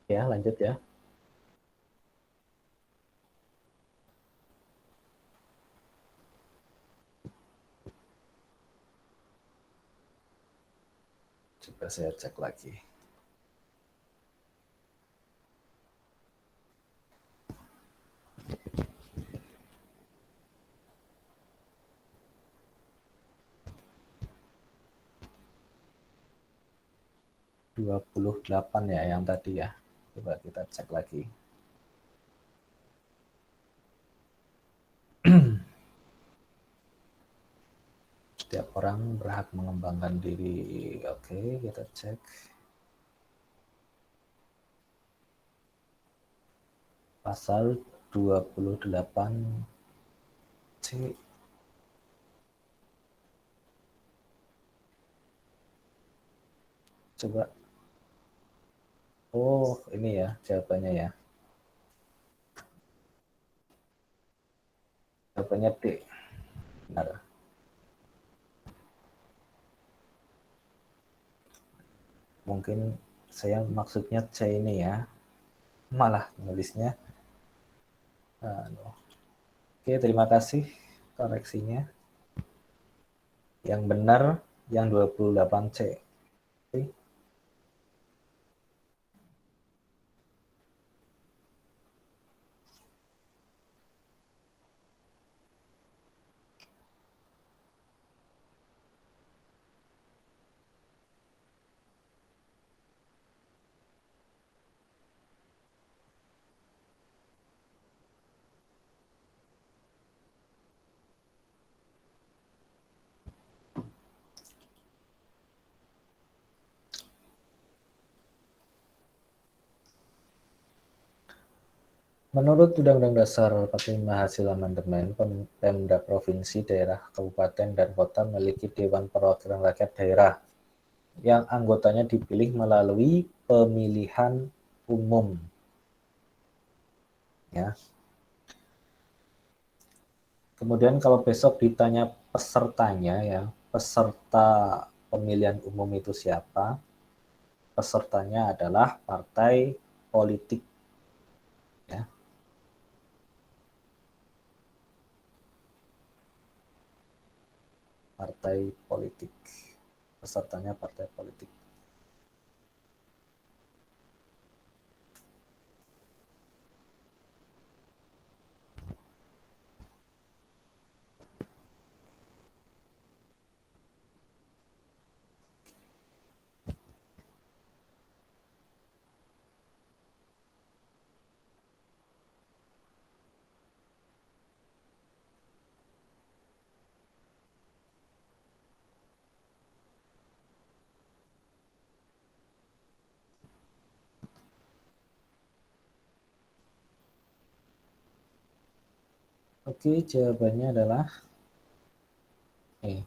Ya, lanjut ya. Coba saya cek lagi. (28) ya yang tadi ya. Coba kita cek lagi. Setiap orang berhak mengembangkan diri. Oke, kita cek. Pasal 28C. Coba. Oh, ini ya jawabannya ya. Jawabannya D. Benar. Mungkin saya maksudnya C ini ya. Malah nulisnya. Oke, terima kasih koreksinya. Yang benar yang 28C. Oke. Menurut Undang-Undang Dasar 45 hasil amandemen, Pemda provinsi, daerah, kabupaten, dan kota memiliki Dewan Perwakilan Rakyat Daerah yang anggotanya dipilih melalui pemilihan umum. Ya. Kemudian kalau besok ditanya pesertanya ya, peserta pemilihan umum itu siapa? pesertanya adalah partai politik. Ya. Partai politik. Pesertanya partai politik. Oke, jawabannya adalah E.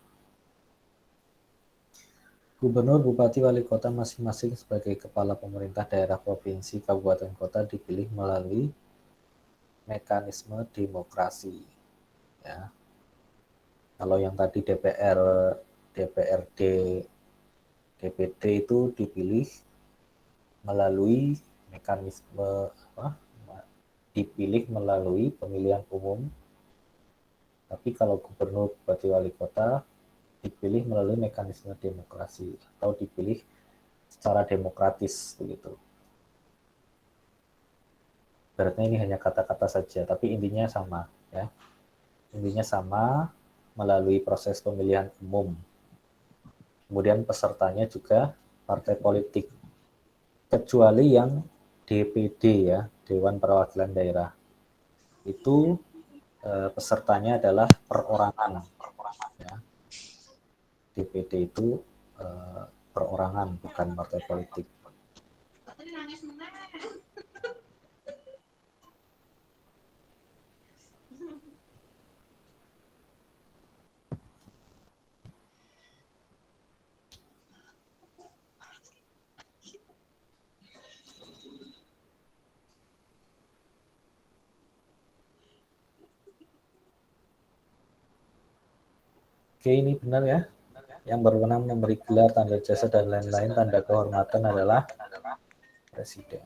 Gubernur, bupati, wali kota masing-masing sebagai kepala pemerintah daerah, provinsi, kabupaten, kota dipilih melalui mekanisme demokrasi. Ya. Kalau yang tadi DPR, DPRD, DPD itu dipilih melalui mekanisme dipilih melalui pemilihan umum. Tapi kalau gubernur, bupati, wali kota dipilih melalui mekanisme demokrasi atau dipilih secara demokratis begitu. Berarti ini hanya kata-kata saja, tapi intinya sama, ya. Intinya sama melalui proses pemilihan umum. Kemudian pesertanya juga partai politik, kecuali yang DPD, ya, Dewan Perwakilan Daerah. Itu pesertanya adalah perorangan. Ya. DPD itu perorangan, bukan partai politik. Oke, ini benar ya. Yang berwenang memberi gelar, tanda jasa, dan lain-lain tanda kehormatan adalah presiden.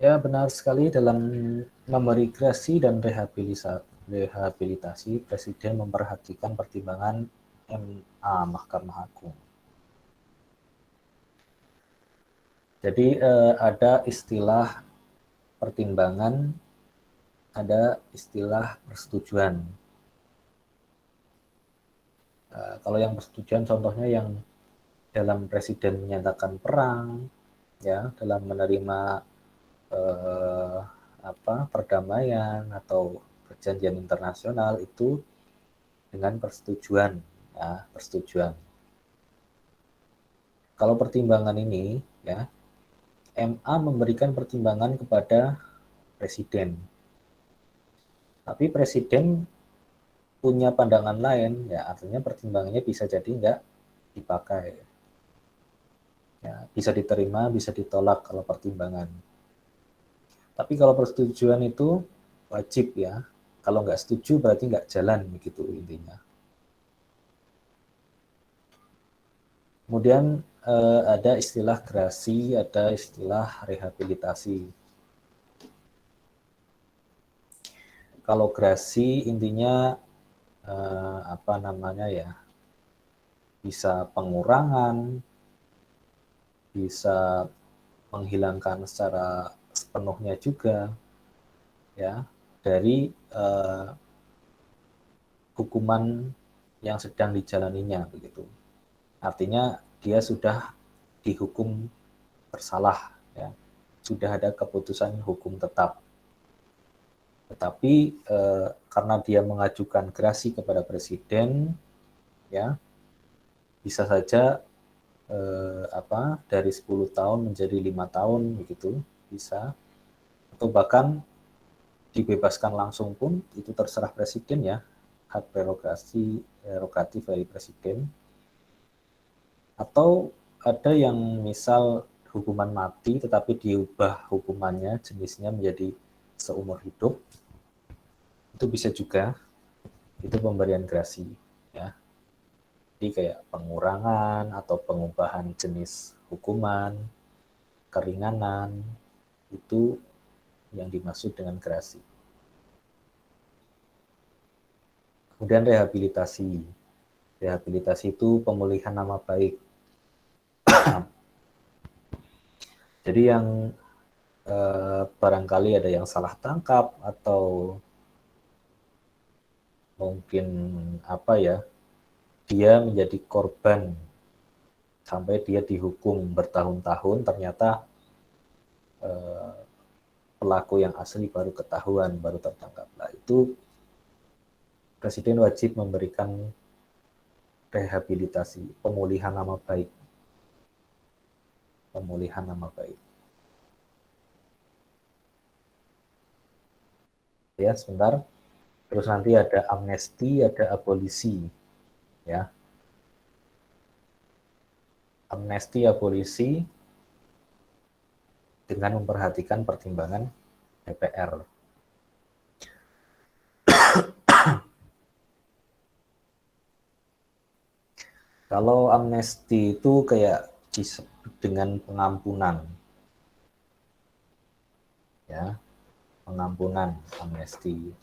Ya, benar sekali, dalam memberi gerasi dan rehabilitasi, Presiden memperhatikan pertimbangan MA, Mahkamah Agung. Jadi ada istilah pertimbangan, ada istilah persetujuan. Kalau yang persetujuan contohnya yang dalam Presiden menyatakan perang, ya, dalam menerima perdamaian atau perjanjian internasional itu dengan persetujuan, ya, persetujuan. Kalau pertimbangan ini, ya, MA memberikan pertimbangan kepada presiden, tapi presiden punya pandangan lain, ya, artinya pertimbangannya bisa jadi nggak dipakai, ya, bisa diterima, bisa ditolak kalau pertimbangan. Tapi kalau persetujuan itu wajib, ya. Kalau nggak setuju berarti nggak jalan, begitu intinya. Kemudian ada istilah gerasi, ada istilah rehabilitasi. Kalau gerasi intinya bisa pengurangan, bisa menghilangkan secara sepenuhnya juga, ya, dari hukuman yang sedang dijalaninya begitu. Artinya dia sudah dihukum bersalah, ya, sudah ada keputusan hukum tetap. Tetapi karena dia mengajukan gerasi kepada presiden, ya, bisa saja dari 10 tahun menjadi 5 tahun begitu bisa, atau bahkan dibebaskan langsung pun itu terserah presiden ya, hak prerogatif dari presiden. Atau ada yang misal hukuman mati tetapi diubah hukumannya jenisnya menjadi seumur hidup, itu bisa juga, itu pemberian grasi ya. Jadi kayak pengurangan atau pengubahan jenis hukuman, keringanan, itu yang dimaksud dengan grasi. Kemudian rehabilitasi. Rehabilitasi itu pemulihan nama baik. Jadi yang barangkali ada yang salah tangkap atau mungkin dia menjadi korban sampai dia dihukum bertahun-tahun, ternyata pelaku yang asli baru ketahuan, baru tertangkap. Nah, itu presiden wajib memberikan rehabilitasi, pemulihan nama baik. Pemulihan nama baik. Ya, sebentar. Terus nanti ada amnesti, ada abolisi. Ya. Amnesti, abolisi dengan memperhatikan pertimbangan DPR. Kalau amnesti itu kayak disebut dengan pengampunan. Ya, pengampunan, amnesti.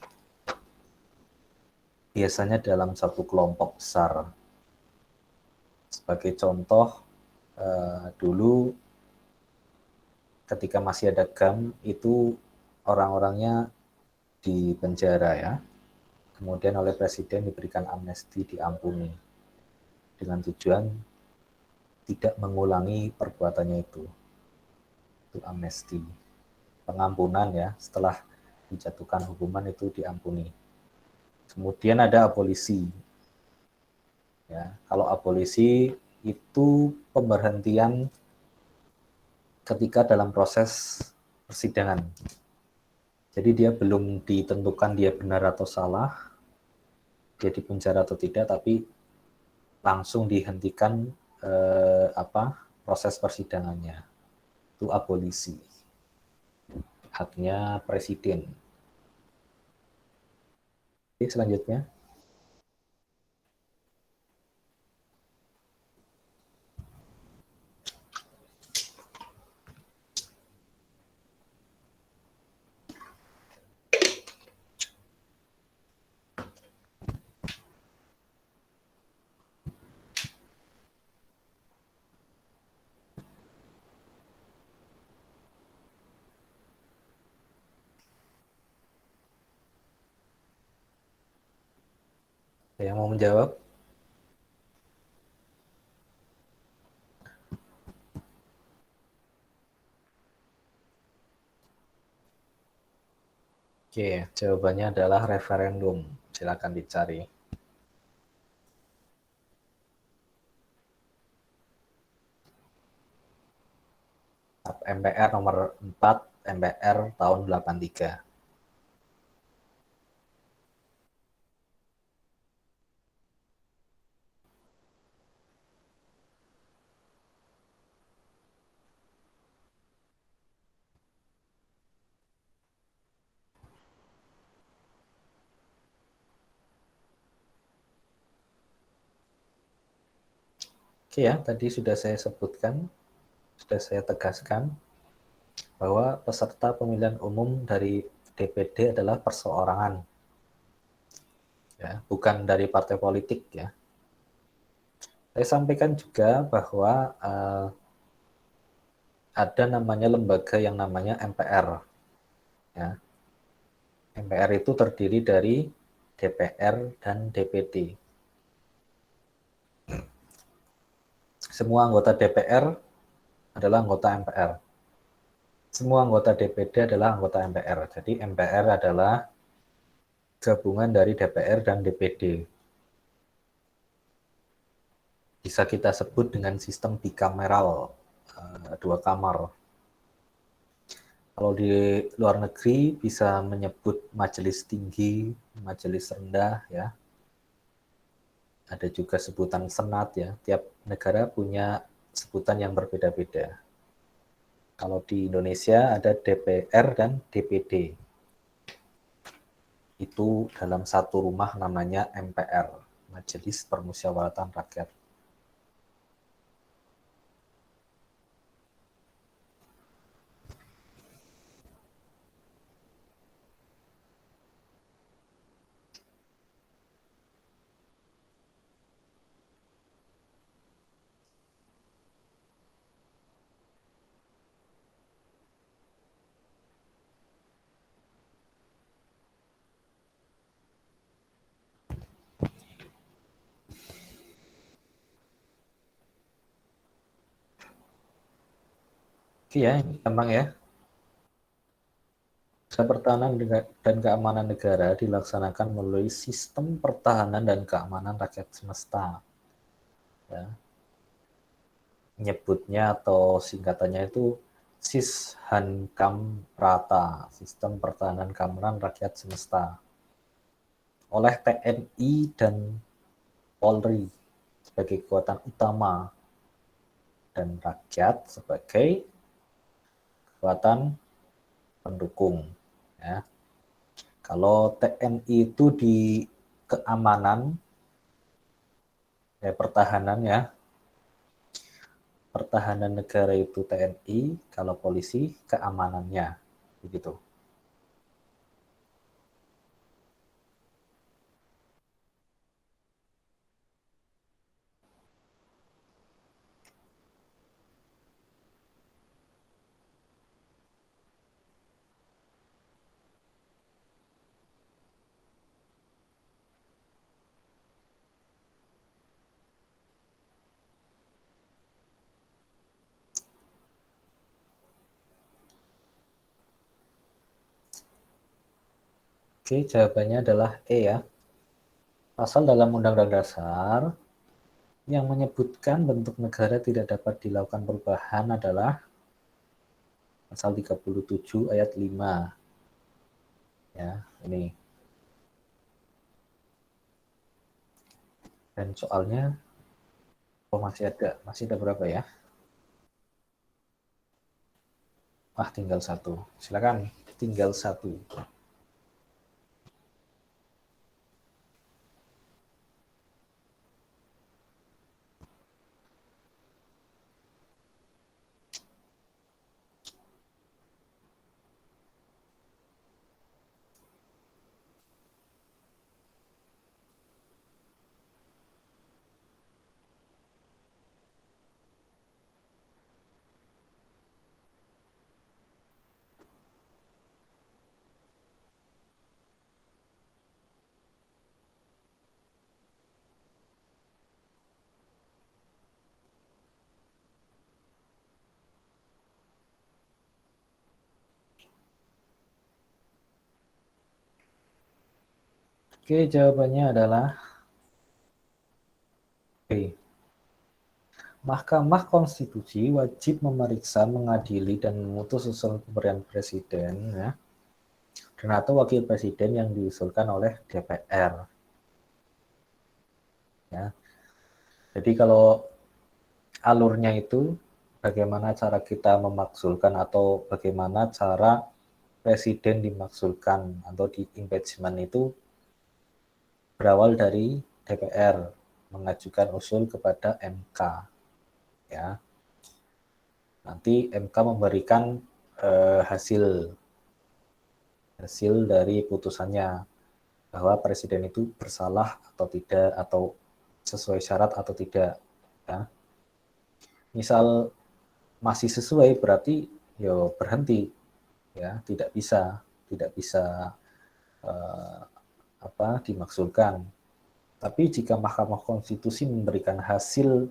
Biasanya dalam satu kelompok besar. Sebagai contoh, dulu ketika masih ada GAM, itu orang-orangnya di penjara ya. Kemudian oleh presiden diberikan amnesti, diampuni. Dengan tujuan tidak mengulangi perbuatannya itu. Itu amnesti. Pengampunan ya, setelah dijatuhkan hukuman itu diampuni. Kemudian ada abolisi. Ya, kalau abolisi itu pemberhentian ketika dalam proses persidangan. Jadi dia belum ditentukan dia benar atau salah, dia dipenjara atau tidak, tapi langsung dihentikan proses persidangannya. Itu abolisi. Haknya presiden. Oke, selanjutnya. Ada yang mau menjawab? Oke, jawabannya adalah referendum. Silakan dicari. MPR nomor 4, MPR tahun 83. Oke ya, tadi sudah saya sebutkan, sudah saya tegaskan bahwa peserta pemilihan umum dari DPD adalah perseorangan, ya, bukan dari partai politik ya. Saya sampaikan juga bahwa ada namanya lembaga yang namanya MPR. Ya. MPR itu terdiri dari DPR dan DPD. Semua anggota DPR adalah anggota MPR. Semua anggota DPD adalah anggota MPR. Jadi MPR adalah gabungan dari DPR dan DPD. bisa kita sebut dengan sistem bikameral, 2 kamar. Kalau di luar negeri bisa menyebut majelis tinggi, majelis rendah ya. Ada juga sebutan senat ya. Tiap negara punya sebutan yang berbeda-beda. Kalau di Indonesia ada DPR dan DPD. Itu dalam satu rumah namanya MPR, Majelis Permusyawaratan Rakyat. Oke ya, ini gampang ya. Pertahanan dan keamanan negara dilaksanakan melalui sistem pertahanan dan keamanan rakyat semesta. Ya. Nyebutnya atau singkatannya itu Sishankamrata, Sistem Pertahanan Keamanan Rakyat Semesta, oleh TNI dan Polri sebagai kekuatan utama dan rakyat sebagai kekuatan pendukung. Ya. Kalau TNI itu di keamanan, ya pertahanan ya, pertahanan negara itu TNI, kalau polisi keamanannya, begitu. Oke, jawabannya adalah E ya. Pasal dalam Undang-Undang Dasar yang menyebutkan bentuk negara tidak dapat dilakukan perubahan adalah pasal 37 ayat 5. Ya, ini. Dan soalnya masih ada berapa ya? Tinggal 1. Silakan, tinggal 1. Oke, jawabannya adalah B. Mahkamah Konstitusi wajib memeriksa, mengadili, dan memutus usul pemberian presiden ya, dan atau wakil presiden yang diusulkan oleh DPR. Ya. Jadi kalau alurnya itu bagaimana cara kita memaksulkan atau bagaimana cara presiden dimaksulkan atau di impeachment itu berawal dari DPR mengajukan usul kepada MK. Ya. Nanti MK memberikan hasil dari putusannya bahwa presiden itu bersalah atau tidak, atau sesuai syarat atau tidak. Ya. Misal masih sesuai berarti ya berhenti, ya tidak bisa dimaksulkan. Tapi jika Mahkamah Konstitusi memberikan hasil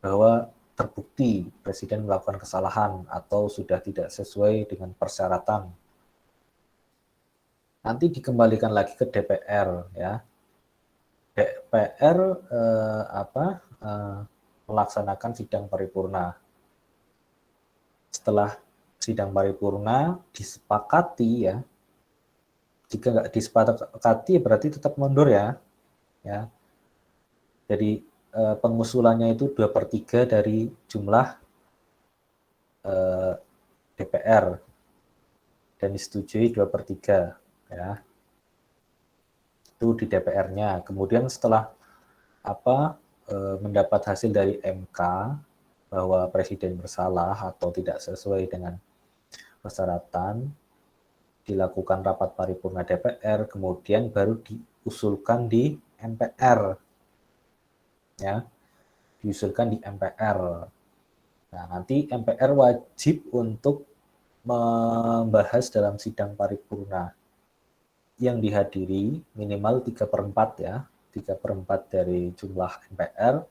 bahwa terbukti presiden melakukan kesalahan atau sudah tidak sesuai dengan persyaratan, nanti dikembalikan lagi ke DPR ya. DPR melaksanakan sidang paripurna. Setelah sidang paripurna disepakati ya, jika nggak disepakati berarti tetap mundur ya. Jadi pengusulannya itu 2/3 dari jumlah DPR dan disetujui 2/3 ya. Itu di DPR-nya. Kemudian setelah mendapat hasil dari MK bahwa presiden bersalah atau tidak sesuai dengan persyaratan, dilakukan rapat paripurna DPR, kemudian baru diusulkan di MPR. Ya, diusulkan di MPR. Nah, nanti MPR wajib untuk membahas dalam sidang paripurna yang dihadiri minimal 3/4 ya, 3/4 dari jumlah MPR,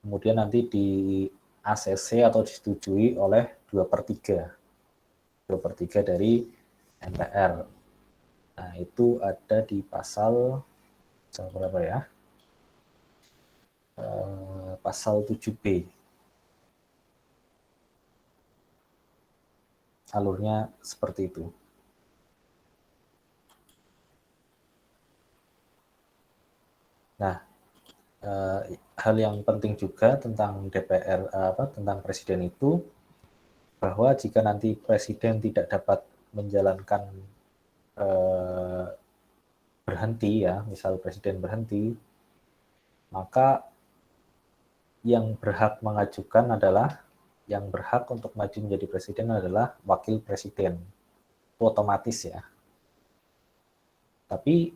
kemudian nanti di ACC atau disetujui oleh 2/3 dari MPR. Nah, itu ada di pasal berapa ya? Pasal 7B. Alurnya seperti itu. Nah, hal yang penting juga tentang DPR tentang presiden itu bahwa jika nanti presiden tidak dapat menjalankan berhenti ya, misal presiden berhenti, maka yang berhak mengajukan adalah yang berhak untuk maju menjadi presiden adalah wakil presiden. Itu otomatis ya. Tapi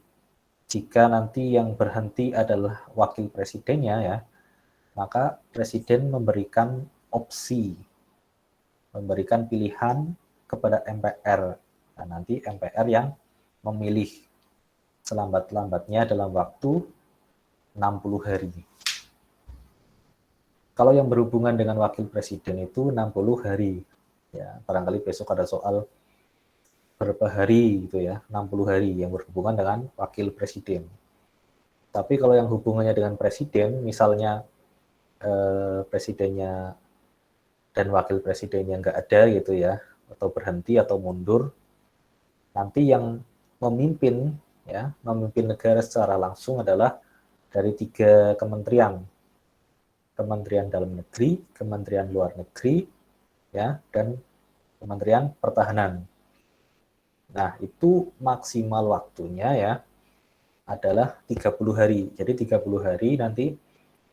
jika nanti yang berhenti adalah wakil presidennya ya, maka presiden memberikan opsi, memberikan pilihan kepada MPR. Nah, nanti MPR yang memilih selambat-lambatnya dalam waktu 60 hari. Kalau yang berhubungan dengan wakil presiden itu 60 hari. Ya, barangkali besok ada soal berapa hari gitu ya, 60 hari yang berhubungan dengan wakil presiden. Tapi kalau yang hubungannya dengan presiden, misalnya presidennya dan wakil presidennya nggak ada gitu ya, atau berhenti atau mundur, nanti yang memimpin negara secara langsung adalah dari 3 kementerian. Kementerian Dalam Negeri, Kementerian Luar Negeri, ya, dan Kementerian Pertahanan. Nah, itu maksimal waktunya ya adalah 30 hari. Jadi 30 hari nanti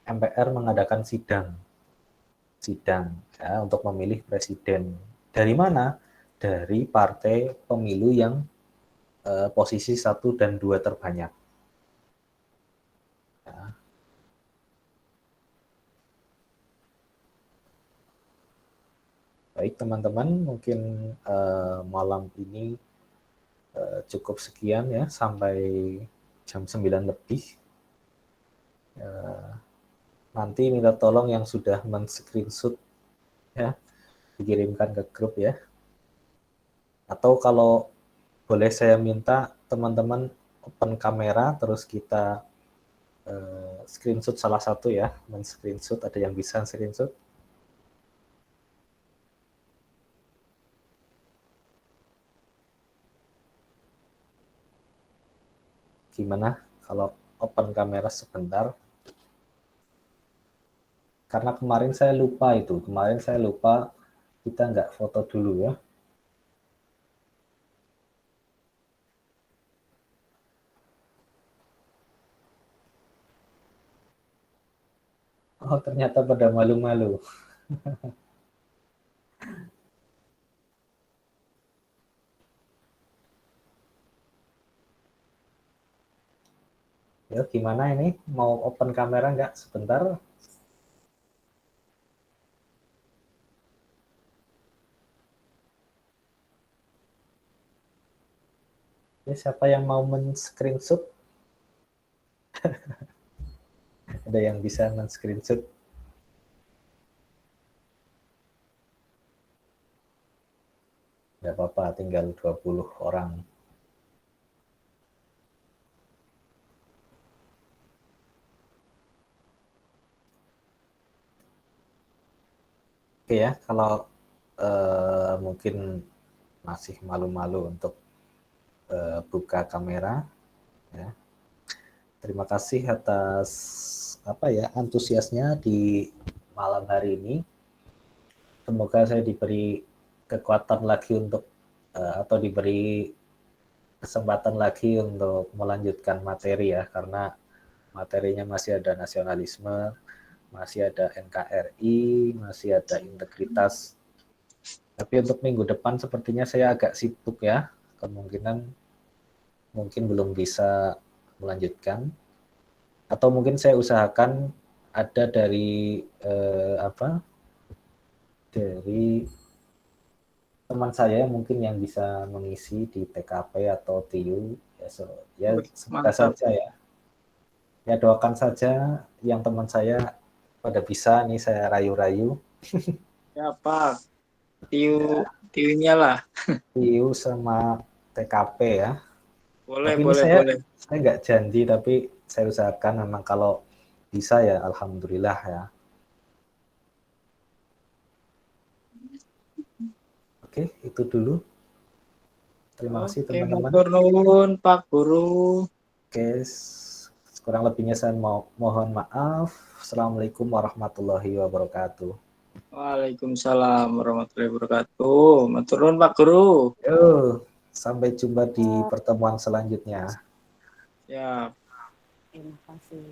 MPR mengadakan sidang ya, untuk memilih presiden. Dari mana? Dari partai pemilu yang posisi 1 dan 2 terbanyak. Ya. Baik teman-teman, mungkin malam ini cukup sekian ya, sampai jam 9 lebih. Nanti minta tolong yang sudah men-screenshot ya, dikirimkan ke grup ya. Atau kalau boleh saya minta teman-teman open kamera, terus kita screenshot salah satu ya, men-screenshot, ada yang bisa screenshot? Gimana kalau open kamera sebentar? Karena kemarin saya lupa kita nggak foto dulu ya. Oh, ternyata pada malu-malu. Ya, gimana ini? Mau open kamera nggak sebentar? Ya, siapa yang mau men-screenshot? Ada yang bisa men-screenshot? Nggak apa-apa, tinggal 20 orang. Oke ya, kalau mungkin masih malu-malu untuk buka kamera, ya. Terima kasih atas antusiasnya di malam hari ini. Semoga saya diberi kekuatan lagi untuk atau diberi kesempatan lagi untuk melanjutkan materi ya, karena materinya masih ada nasionalisme, masih ada NKRI, masih ada integritas. Tapi untuk minggu depan sepertinya saya agak sibuk ya, kemungkinan mungkin belum bisa melanjutkan. Atau mungkin saya usahakan ada dari dari teman saya mungkin yang bisa mengisi di TKP atau TIU ya, semoga saja ya. Ya doakan saja yang teman saya pada bisa, nih saya rayu-rayu. Siapa? Tiunya lah. TIU sama TKP ya. Boleh, tapi boleh, boleh. boleh. Saya nggak janji, tapi saya usahakan memang kalau bisa ya, alhamdulillah ya. Oke, itu dulu. Terima kasih teman-teman. Nuwun Pak Guru. Oke, kurang lebihnya saya mohon maaf. Assalamualaikum warahmatullahi wabarakatuh. Waalaikumsalam warahmatullahi wabarakatuh. Matur nuwun Pak Guru. Yo, sampai jumpa di pertemuan selanjutnya. Ya. Terima kasih.